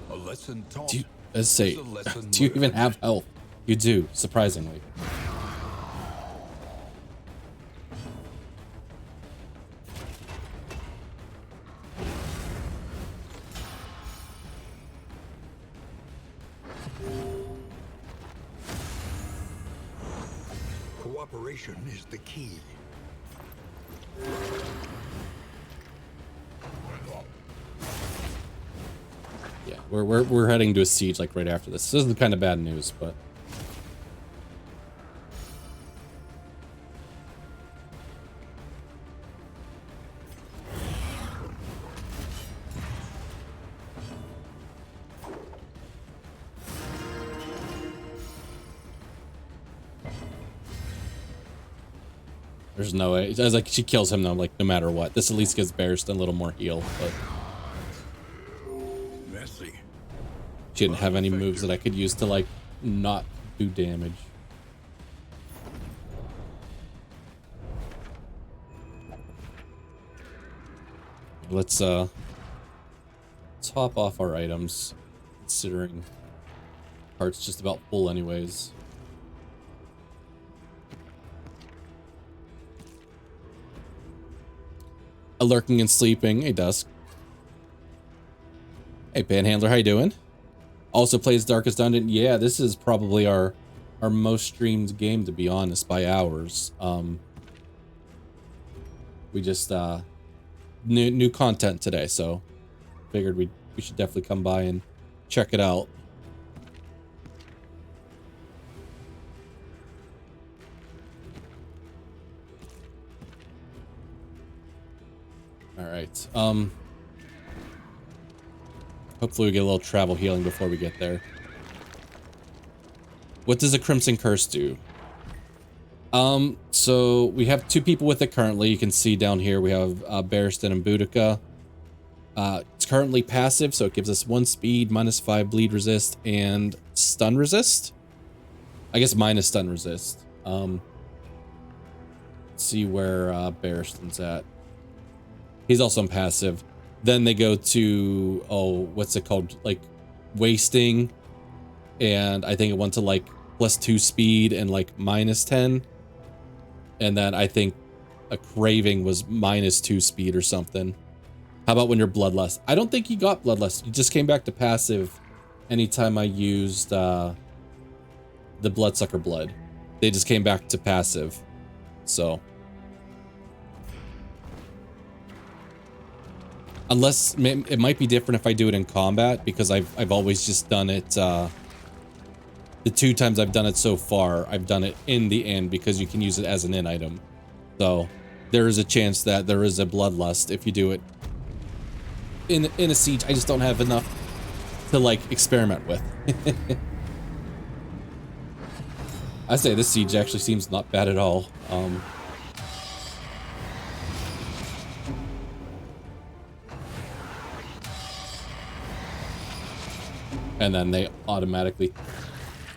Speaker 2: A lesson taught.
Speaker 1: Do you, let's say,
Speaker 2: is a lesson
Speaker 1: do you
Speaker 2: learned.
Speaker 1: even have health? You do, surprisingly.
Speaker 2: Cooperation is the key.
Speaker 1: Yeah, we're heading to a siege like right after this. This isn't kind of bad news, but there's no way. I was like, she kills him though, like no matter what. This at least gives Barristan a little more heal, but
Speaker 2: Messy.
Speaker 1: she didn't have any moves that I could use to like not do damage. Let's top off our items, considering heart's just about full anyways. A lurking and sleeping. Hey, Dusk. Hey, Panhandler, how you doing? Also plays Darkest Dungeon. Yeah, this is probably our most streamed game, to be honest, by hours. We just new content today, so figured we should definitely come by and check it out. All right. Hopefully we get a little travel healing before we get there. What does a Crimson Curse do? So we have two people with it currently. You can see down here we have Barristan and Boudica. It's currently passive, so it gives us 1 speed, -5 bleed resist, and stun resist. I guess minus stun resist. Let's see where Barristan's at. He's also on passive. Then they go to, oh, what's it called? Like wasting. And I think it went to like +2 speed and like -10. And then I think a craving was -2 speed or something. How about when you're bloodlust? I don't think you got bloodlust. You just came back to passive anytime I used the bloodsucker blood. They just came back to passive. So unless it might be different if I do it in combat, because I've always just done it. The 2 times I've done it so far, I've done it in the end because you can use it as an in item. So there is a chance that there is a bloodlust if you do it in a siege. I just don't have enough to like experiment with. I say this siege actually seems not bad at all. And then they automatically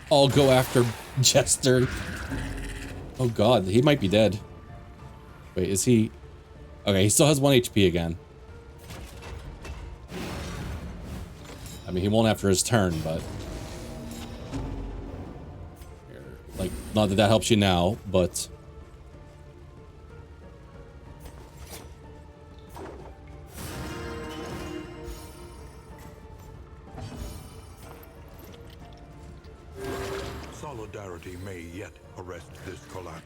Speaker 1: all go after Jester. Oh god, he might be dead. Wait, is he? Okay, he still has 1 HP again. I mean, he won't after his turn, but like, not that that helps you now, but
Speaker 2: Solidarity may yet arrest this collapse.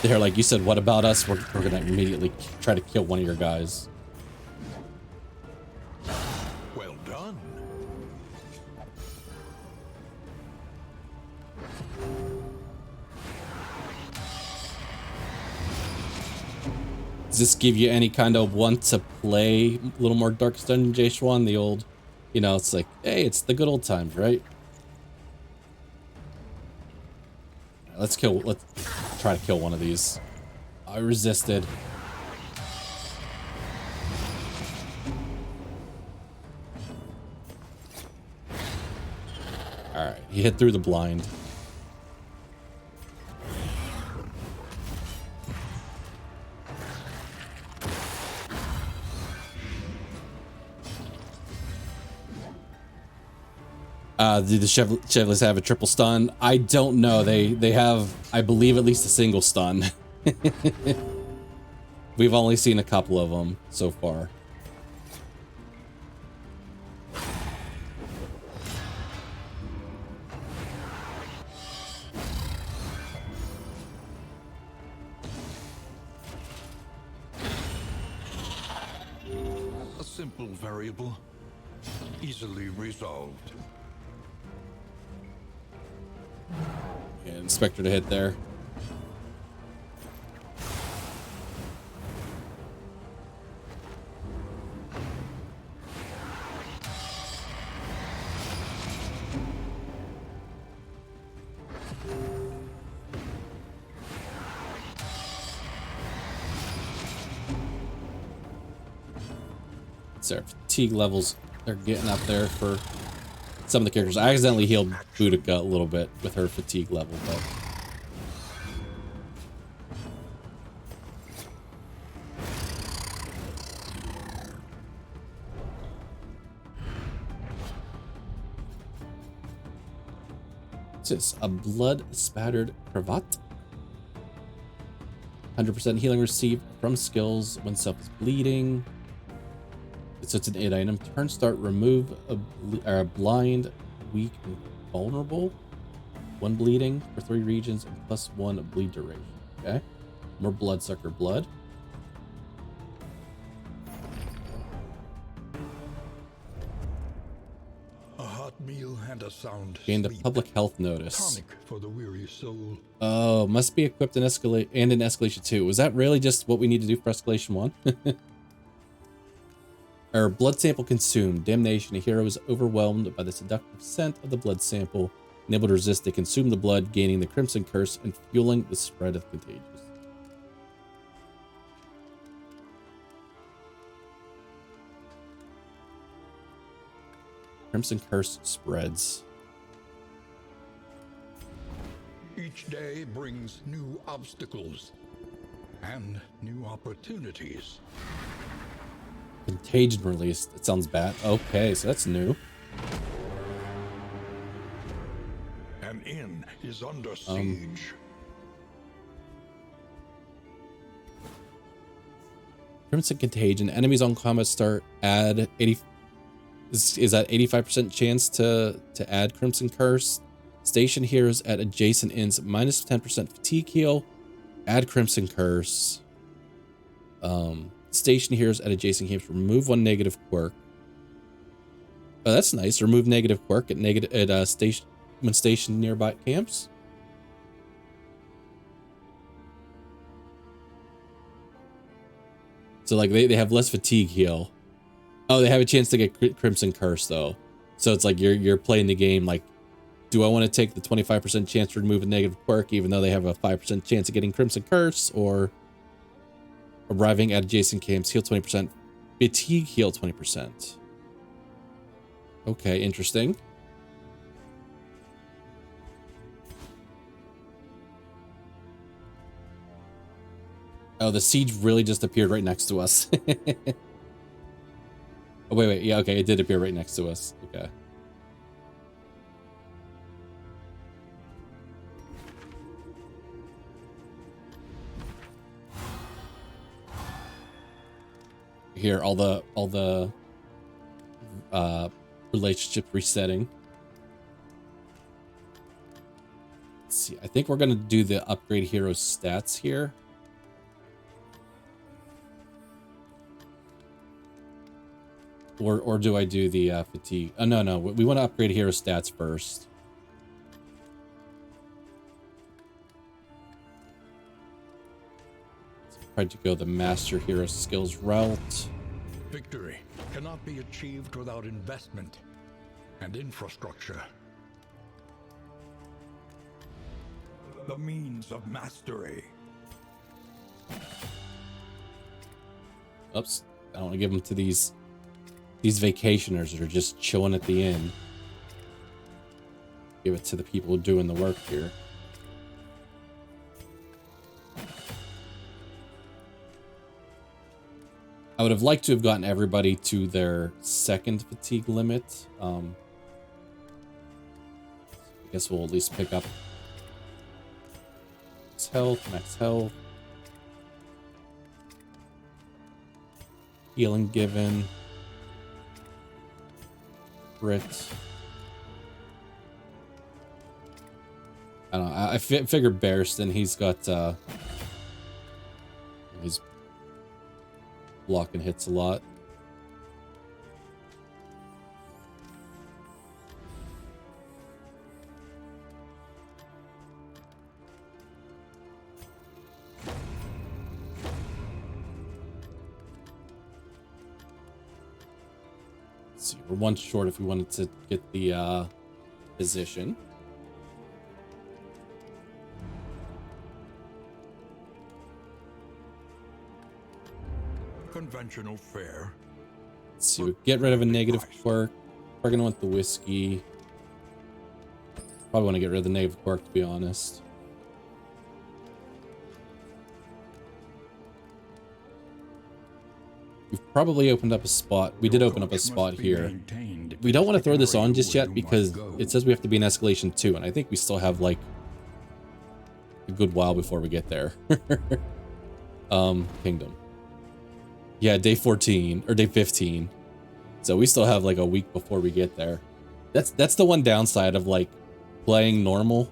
Speaker 1: they're like, you said, what about us? We're gonna immediately try to kill one of your guys.
Speaker 2: Well done.
Speaker 1: Does this give you any kind of want to play a little more Darkest Dungeon, J. Schwan? The old You know, it's like, hey, it's the good old times, right? Let's try to kill one of these. I resisted. All right, he hit through the blind. Do the Chevrolet have a triple stun? I don't know. They have, I believe, at least a single stun. We've only seen a couple of them so far.
Speaker 2: A simple variable, easily resolved.
Speaker 1: Yeah, Inspector to hit there. Their fatigue levels are getting up there for some of the characters. I accidentally healed Boudica a little bit with her fatigue level, but what's this? A blood spattered cravat. 100% healing received from skills when self is bleeding. So it's an 8 item. Turn start, remove a blind, weak, and vulnerable. 1 bleeding for 3 regions and +1 bleed duration. Okay. More bloodsucker blood.
Speaker 2: A hot meal and a sound
Speaker 1: Gained a
Speaker 2: sleep.
Speaker 1: public health notice.
Speaker 2: Tonic for the weary soul.
Speaker 1: Oh, must be equipped in Escalation 2. Was that really just what we need to do for Escalation 1? Our blood sample consumed. Damnation. A hero is overwhelmed by the seductive scent of the blood sample. Unable to resist, they consume the blood, gaining the Crimson Curse and fueling the spread of contagious. Crimson Curse spreads.
Speaker 2: Each day brings new obstacles and new opportunities.
Speaker 1: Contagion released. That sounds bad. Okay, so that's new.
Speaker 2: An inn is under siege.
Speaker 1: Crimson Contagion. Enemies on combat start add 80. Is that 85% chance to add Crimson Curse? Station heroes at adjacent inns minus 10% fatigue heal. Add Crimson Curse. Station heroes at adjacent camps remove 1 negative quirk. Oh, that's nice. Remove negative quirk at station when stationed nearby camps. So like they have less fatigue heal. Oh, they have a chance to get Crimson Curse though. So it's like you're playing the game like, do I want to take the 25% chance to remove a negative quirk even though they have a 5% chance of getting Crimson Curse, or arriving at adjacent camps, heal 20%, fatigue heal 20%. Okay, interesting. Oh, the siege really just appeared right next to us. Oh, wait. Yeah, okay, it did appear right next to us. Okay. Here, all the relationship resetting. Let's see. I think we're gonna do the upgrade hero stats here. Or do I do the fatigue? Oh, no. We want to upgrade hero stats first. Try to go the master hero skills route.
Speaker 2: Victory cannot be achieved without investment and infrastructure. The means of mastery.
Speaker 1: Oops. I don't want to give them to these vacationers that are just chilling at the inn. Give it to the people doing the work here. I would have liked to have gotten everybody to their second fatigue limit. I guess we'll at least pick up max health. Healing given. Crit. I don't know. I figured Bearston, he's got he's blocking hits a lot. Let's see, we're one short if we wanted to get the position.
Speaker 2: Conventional fare.
Speaker 1: Let's see, we get rid of a negative quirk. We're gonna want the whiskey. Probably want to get rid of the negative quirk, to be honest. We've probably opened up a spot. We did open up a spot here. We don't want to throw this on just yet because it says we have to be in escalation 2, and I think we still have like a good while before we get there. Kingdom. Yeah, day 14 or day 15. So we still have like a week before we get there. That's the one downside of like playing normal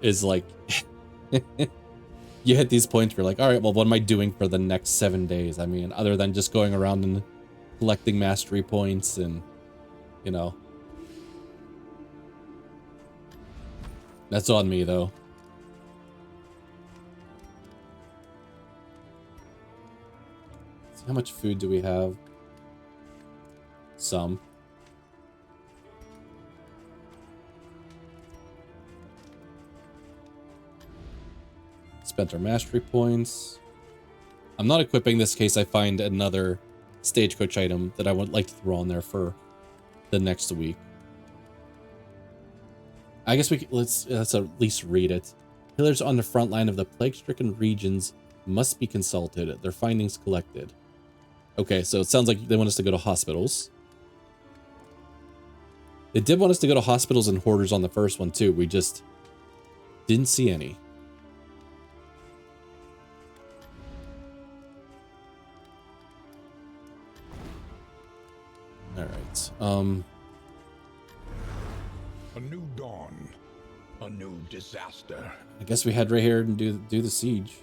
Speaker 1: is like you hit these points where you're like, all right, well, what am I doing for the next 7 days? I mean, other than just going around and collecting mastery points and, you know. That's on me, though. How much food do we have? Some. Spent our mastery points. I'm not equipping this in case I find another stagecoach item that I would like to throw on there for the next week. I guess we could, let's at least read it. Healers on the front line of the plague-stricken regions must be consulted, their findings collected. Okay, so it sounds like they want us to go to hospitals. They did want us to go to hospitals and hoarders on the first one too. We just didn't see any. All right.
Speaker 2: A new dawn, a new disaster.
Speaker 1: I guess we head right here and do the siege.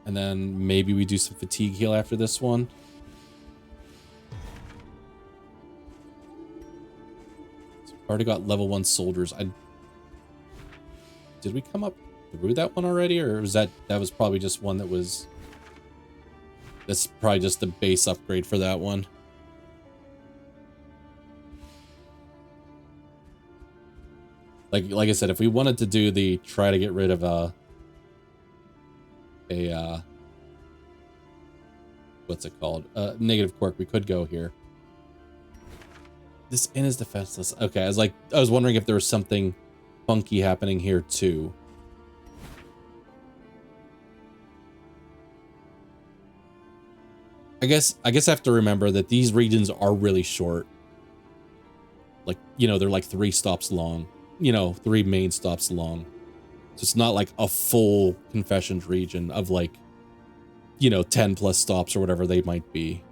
Speaker 1: And then maybe we do some fatigue heal after this one. So we've already got level 1 soldiers. Did we come up through that one already, or was that was probably just one that was? That's probably just the base upgrade for that one. Like I said, if we wanted to do the try to get rid of what's it called? Negative quirk, we could go here. This inn is defenseless. Okay, I was wondering if there was something funky happening here too. I guess I have to remember that these regions are really short. Like, you know, they're like 3 stops long. You know, 3 main stops long. So it's not like a full confessions region of like, you know, 10 plus stops or whatever they might be.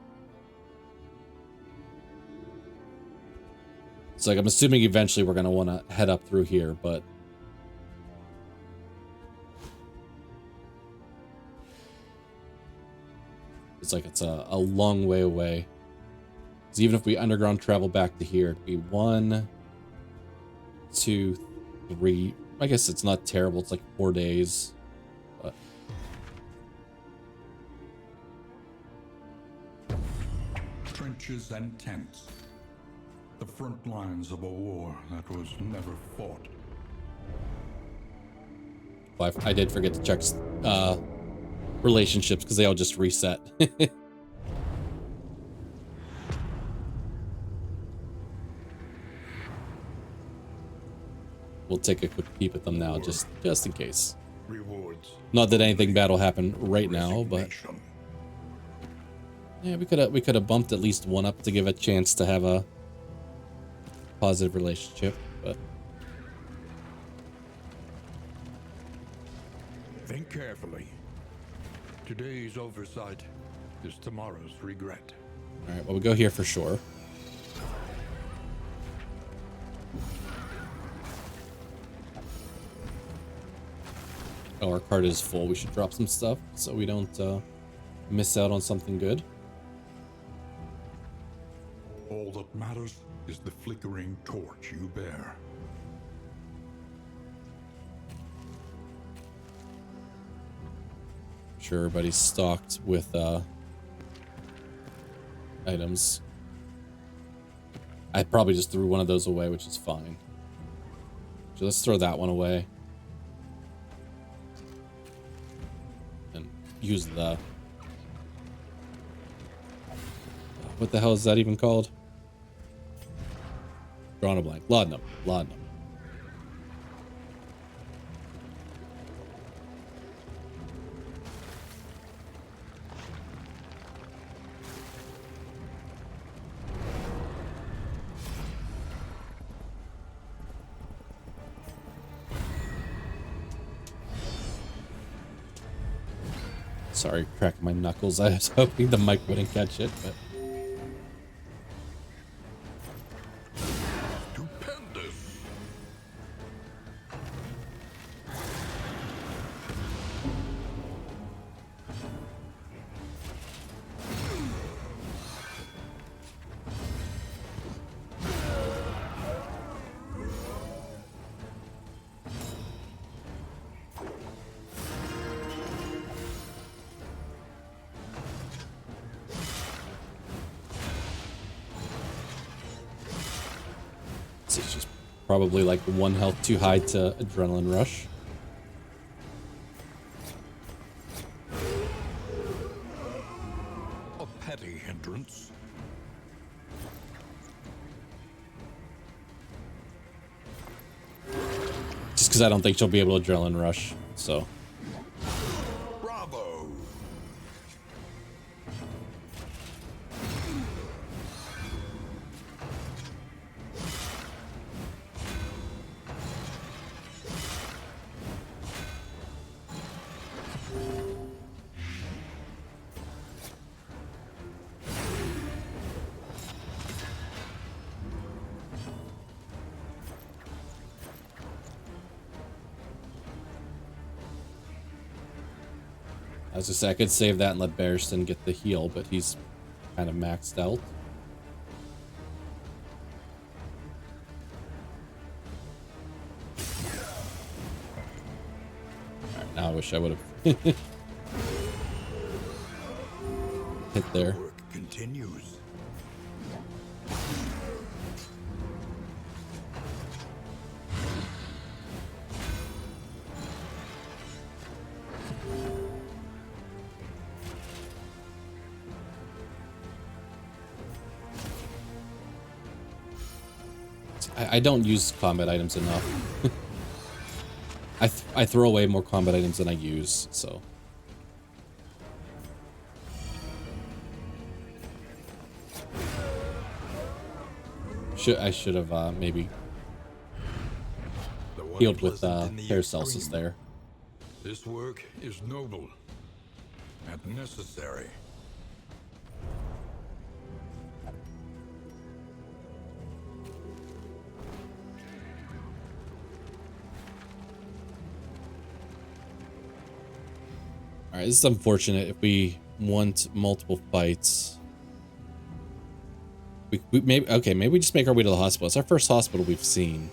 Speaker 1: It's like, I'm assuming eventually we're going to want to head up through here, but it's like it's a long way away. Because even if we underground travel back to here, it'd be 1, 2, 3. I guess it's not terrible. It's like 4 days. But
Speaker 2: trenches and tents. The front lines of a war that was never fought.
Speaker 1: Well, I did forget to check relationships because they all just reset. We'll take a quick peep at them now, just in case.
Speaker 2: Rewards.
Speaker 1: Not that anything bad will happen right now, but yeah, we could have bumped at least one up to give a chance to have a positive relationship. But
Speaker 2: think carefully. Today's oversight is tomorrow's regret.
Speaker 1: all right, well, we go here for sure. Oh, our cart is full. We should drop some stuff so we don't miss out on something good.
Speaker 2: All that matters is the flickering torch you bear.
Speaker 1: Sure, everybody's stocked with items. I probably just threw one of those away, which is fine. So let's throw that one away. And use the... What the hell is that even called? Drawing a blank. Laudanum. Laudanum. Sorry, cracked my knuckles. I was hoping the mic wouldn't catch it, but...
Speaker 2: Stupendous!
Speaker 1: It's just probably like one health too high to adrenaline rush.
Speaker 2: A petty hindrance.
Speaker 1: Just because I don't think she'll be able to adrenaline rush, so...
Speaker 2: Bravo!
Speaker 1: I was just saying, I could save that and let Barristan get the heal, but he's kind of maxed out. Alright, now I wish I would have hit there.
Speaker 2: Work continues.
Speaker 1: I don't use combat items enough. I throw away more combat items than I use, so. I should have maybe healed with Paracelsus there.
Speaker 2: This work is noble and necessary.
Speaker 1: Alright, this is unfortunate. If we want multiple fights, we maybe we just make our way to the hospital. It's our first hospital we've seen.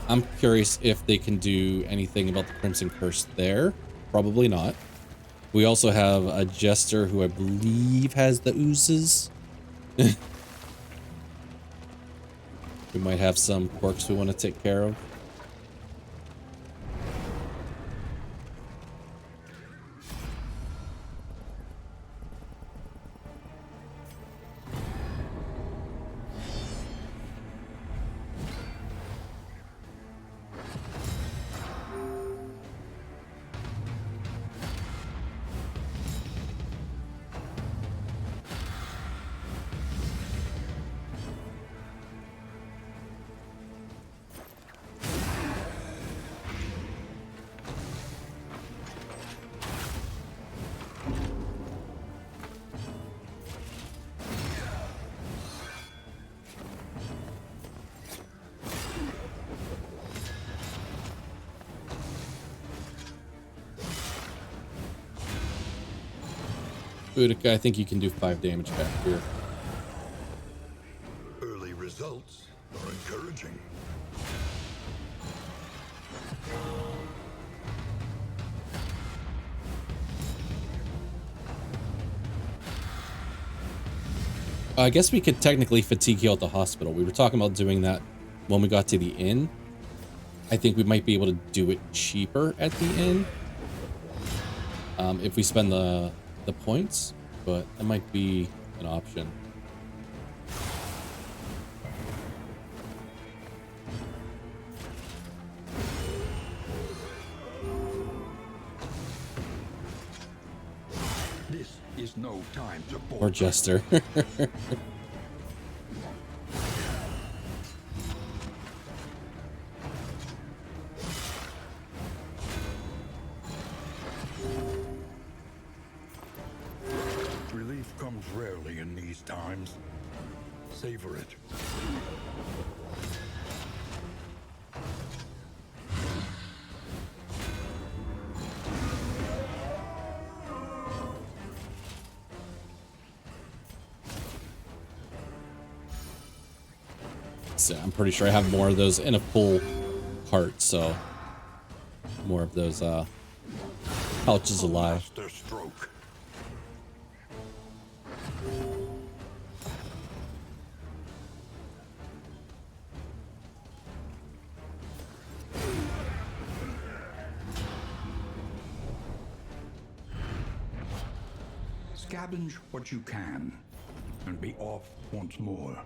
Speaker 1: I'm curious if they can do anything about the Crimson Curse there. Probably not. We also have a jester who I believe has the oozes. We might have some quirks we want to take care of. Boudica, I think you can do 5 damage back here.
Speaker 2: Early results are encouraging.
Speaker 1: I guess we could technically fatigue heal at the hospital. We were talking about doing that when we got to the inn. I think we might be able to do it cheaper at the inn. If we spend the points, but that might be an option.
Speaker 2: This is no time to
Speaker 1: Or Jester.
Speaker 2: Relief comes rarely in these times. Savor it.
Speaker 1: So I'm pretty sure I have more of those in a full cart, so more of those pouches alive.
Speaker 2: Master stroke.
Speaker 4: Scavenge what you can, and be off once more.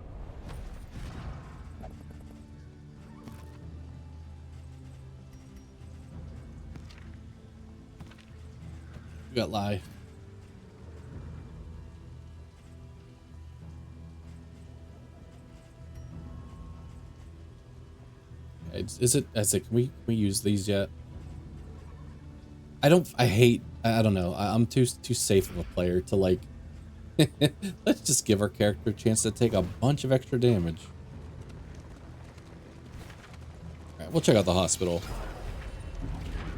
Speaker 1: You got lie. Is it? Can we use these yet? I don't know. I'm too safe of a player to like. Let's just give our character a chance to take a bunch of extra damage. All right, we'll check out the hospital.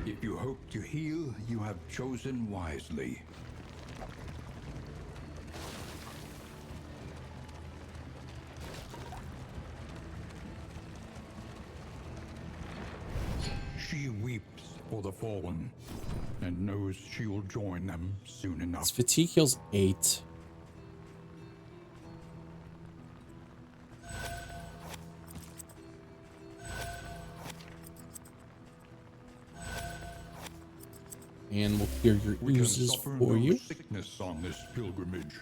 Speaker 4: If you hope to heal, you have chosen wisely. She weeps for the fallen, and knows she will join them soon enough.
Speaker 1: This fatigue heals 8. And we'll clear your
Speaker 4: We can
Speaker 1: oozes
Speaker 4: suffer
Speaker 1: for
Speaker 4: no
Speaker 1: you.
Speaker 4: sickness on this pilgrimage.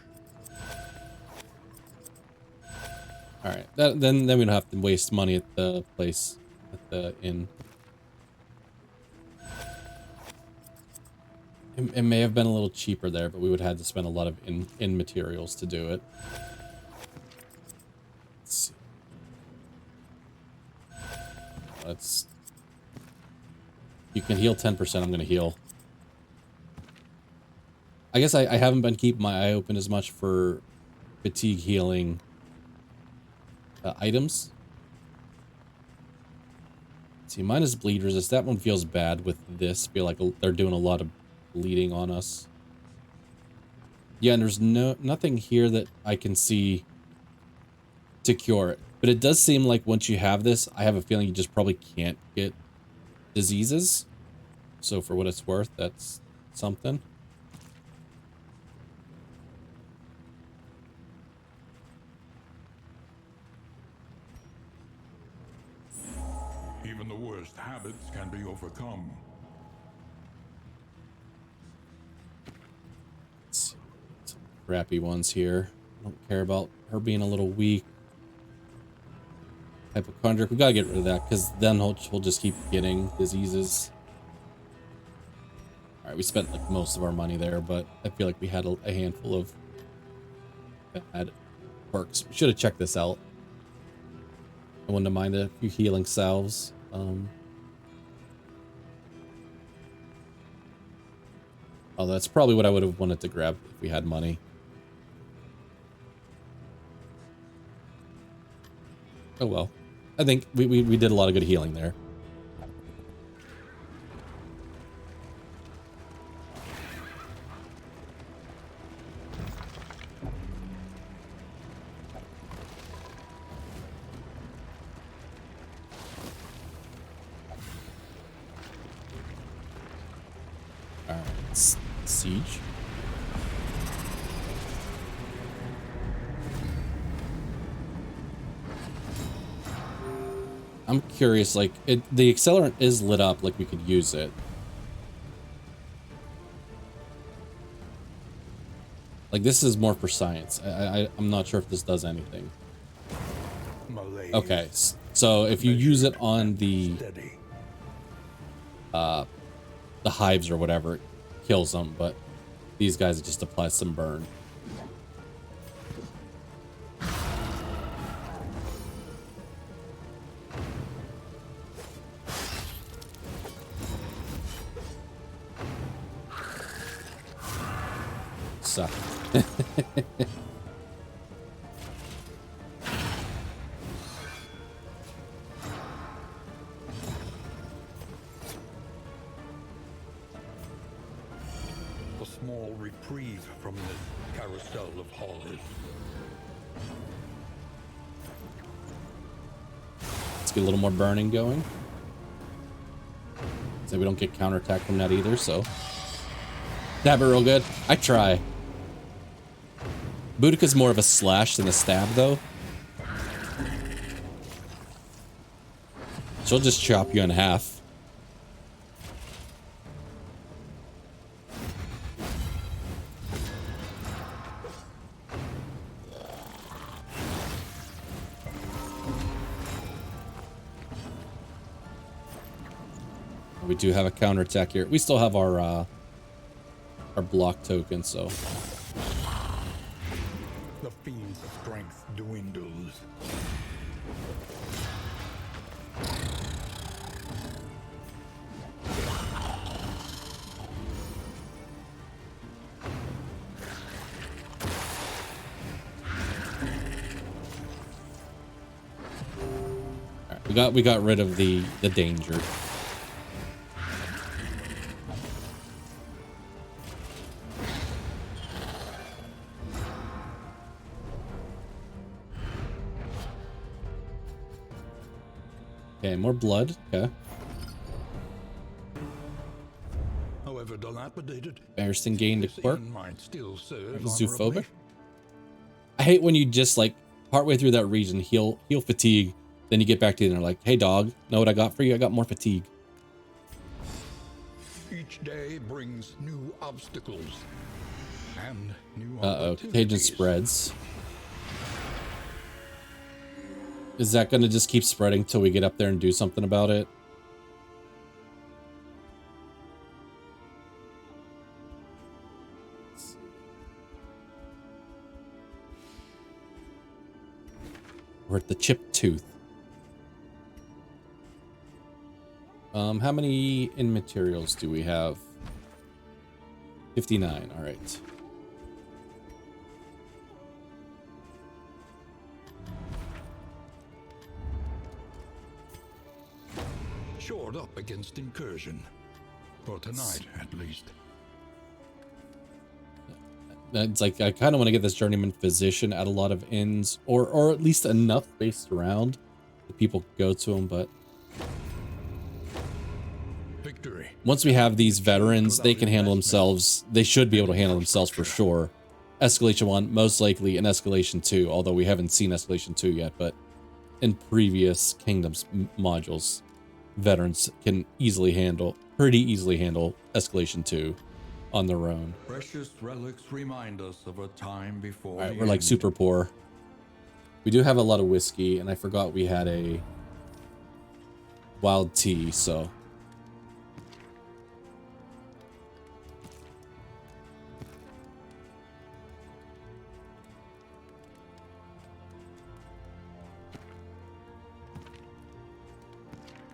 Speaker 1: All right, then we don't have to waste money at the place, at the inn. It may have been a little cheaper there, but we would have had to spend a lot of in materials to do it. Let's see. You can heal 10%. I'm going to heal. I guess I haven't been keeping my eye open as much for fatigue healing items. Let's see, mine is bleed resist. That one feels bad with this. Feel like they're doing a lot of bleeding on us. Yeah, and there's nothing here that I can see to cure it. But it does seem like once you have this, I have a feeling you just probably can't get diseases. So for what it's worth, that's something.
Speaker 4: Even the worst habits can be overcome.
Speaker 1: Some crappy ones here. Don't care about her being a little weak. Hypochondriac, we gotta get rid of that, because then we'll just keep getting diseases. Alright, we spent like most of our money there, but I feel like we had a handful of bad perks. We should have checked this out. I wouldn't mind a few healing salves. Oh, that's probably what I would have wanted to grab if we had money. Oh well. I think we did a lot of good healing there. Alright, siege. I'm curious, like, the accelerant is lit up, like we could use it. Like, this is more for science. I'm not sure if this does anything. Okay, so if you use it on the hives or whatever, it kills them, but these guys, it just applies some burn. Suck.
Speaker 4: A small reprieve from this carousel of horrors.
Speaker 1: Let's get a little more burning going. So we don't get counterattack from that either, so. Stab it real good. I try. Boudica's more of a slash than a stab, though. She'll just chop you in half. We do have a counterattack here. We still have our block token, so.
Speaker 4: The fiend's strength dwindles.
Speaker 1: All right, we got rid of the danger. Okay, more blood. Okay.
Speaker 4: However dilapidated,
Speaker 1: Barristan gained a
Speaker 4: this
Speaker 1: quirk.
Speaker 4: inn might still serve
Speaker 1: Zoophobic.
Speaker 4: honorably.
Speaker 1: I hate when you just like partway through that region heal fatigue, then you get back to it and they're like, "Hey dog, know what I got for you? I got more fatigue."
Speaker 4: Each day brings new obstacles and new
Speaker 1: Uh-oh, contagion
Speaker 4: opportunities.
Speaker 1: spreads. Is that going to just keep spreading till we get up there and do something about it? We're at the chipped tooth. How many in materials do we have? 59, all right.
Speaker 4: Shored up against incursion. For tonight, at least.
Speaker 1: It's like, I kind of want to get this journeyman physician at a lot of inns, or at least enough based around that people go to them, but
Speaker 4: Victory.
Speaker 1: once we have these veterans, they can handle themselves. They should be able to handle themselves for sure. Escalation 1, most likely, and Escalation 2, although we haven't seen Escalation 2 yet, but in previous Kingdoms modules. veterans can pretty easily handle Escalation 2 on their own.
Speaker 4: Precious relics remind us of a time before.
Speaker 1: All right, we're like super poor. We do have a lot of whiskey, and I forgot we had a wild tea, so.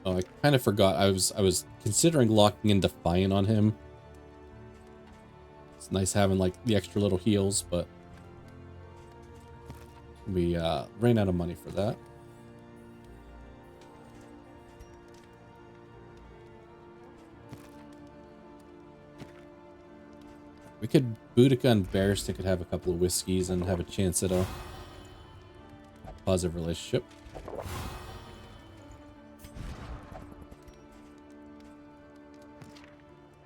Speaker 1: Oh, I kind of forgot. I was considering locking in Defiant on him. It's nice having like the extra little heals, but we ran out of money for that. We could Boudica and Bearskin could have a couple of whiskeys and have a chance at a positive relationship.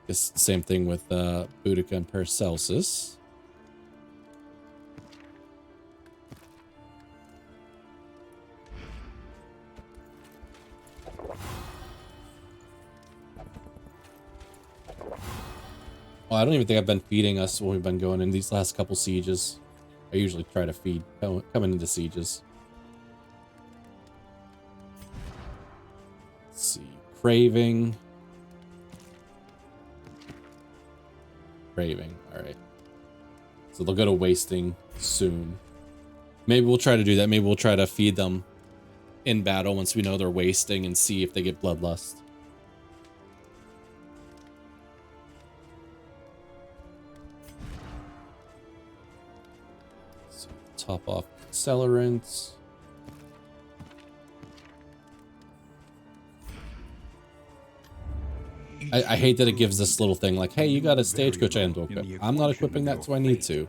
Speaker 1: Guess same thing with Boudica and Paracelsus. Well, I don't even think I've been feeding us when we've been going in these last couple sieges. I usually try to feed coming into sieges. Let's see. Craving. All right. So they'll go to wasting soon. Maybe we'll try to do that. Maybe we'll try to feed them in battle once we know they're wasting and see if they get bloodlust. So top off accelerants. I hate that it gives this little thing like, hey, you got a stagecoach item to equip. I'm not equipping that, so I need to.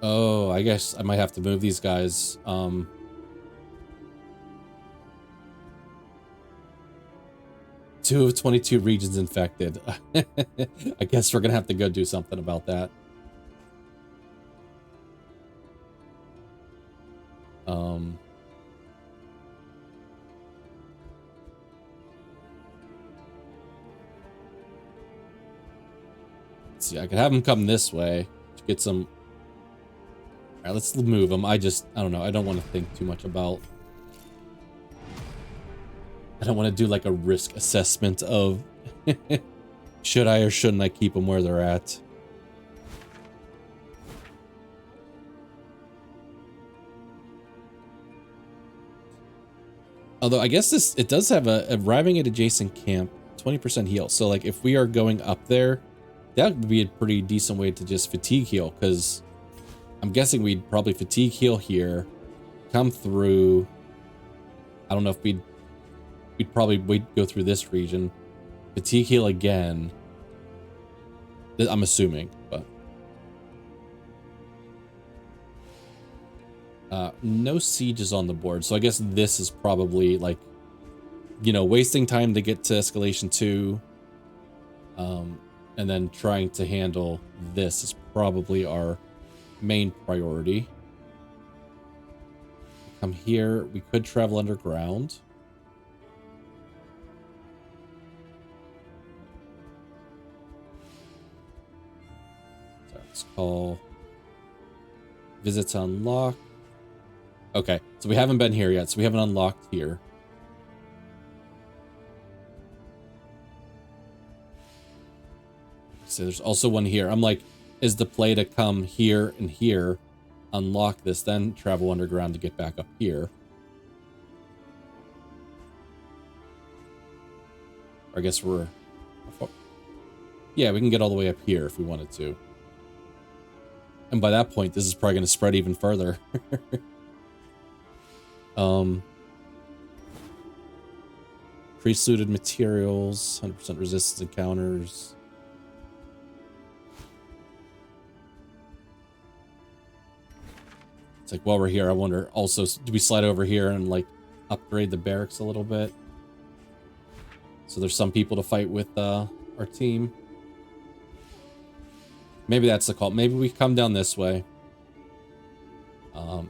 Speaker 1: Oh, I guess I might have to move these guys. 2 of 22 regions infected. I guess we're gonna have to go do something about that. Let's see, I could have them come this way to get some. All right, let's move them. I don't know. I don't want to think too much about. I don't want to do like a risk assessment of should I or shouldn't I keep them where they're at. Although I guess it does have a arriving at adjacent camp 20% heal. So like if we are going up there, that would be a pretty decent way to just fatigue heal, because I'm guessing we'd probably fatigue heal here, come through. I don't know if we'd probably go through this region, fatigue heal again. I'm assuming, but no sieges on the board, so I guess this is probably like, you know, wasting time to get to escalation 2, and then trying to handle this is probably our main priority. Come here, we could travel underground. So let's call visits unlocked. Okay, so we haven't been here yet, so we haven't unlocked here. So there's also one here. I'm like, is the play to come here and here, unlock this, then travel underground to get back up here? Or I guess we're... Yeah, we can get all the way up here if we wanted to. And by that point, this is probably going to spread even further. Priest-looted materials, 100% resistance encounters. It's like, while we're here, I wonder also, do we slide over here and like upgrade the barracks a little bit? So there's some people to fight with our team. Maybe that's the call. Maybe we come down this way.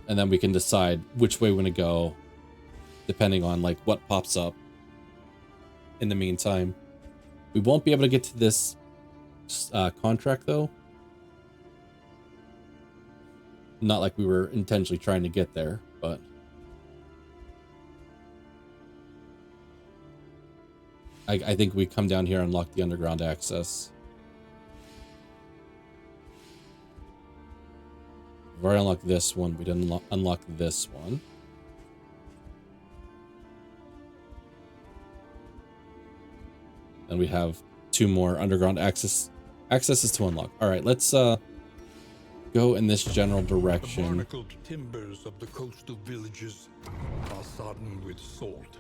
Speaker 1: And then we can decide which way we want to go, depending on like what pops up. In the meantime, we won't be able to get to this contract though. Not like we were intentionally trying to get there, but I think we come down here and unlock the underground access. We've already unlocked this one. We didn't unlock this one. And we have 2 more underground accesses to unlock. All right, let's go in this general direction.
Speaker 2: The barnacled timbers of the coastal villages are sodden with salt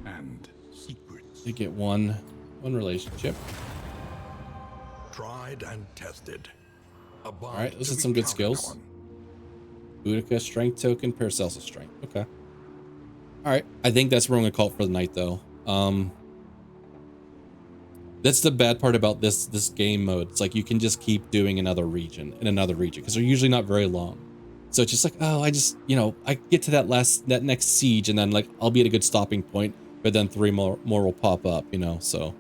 Speaker 2: and secrets.
Speaker 1: We get one relationship.
Speaker 2: Tried and tested.
Speaker 1: All right, those are some good skills. Boudica, strength token, Paracelsus strength. Okay. All right, I think that's where I'm gonna call it for the night, though. That's the bad part about this game mode. It's like you can just keep doing another region because they're usually not very long. So it's just like, oh, I just, you know, I get to that next siege and then like I'll be at a good stopping point, but then 3 more will pop up, you know. So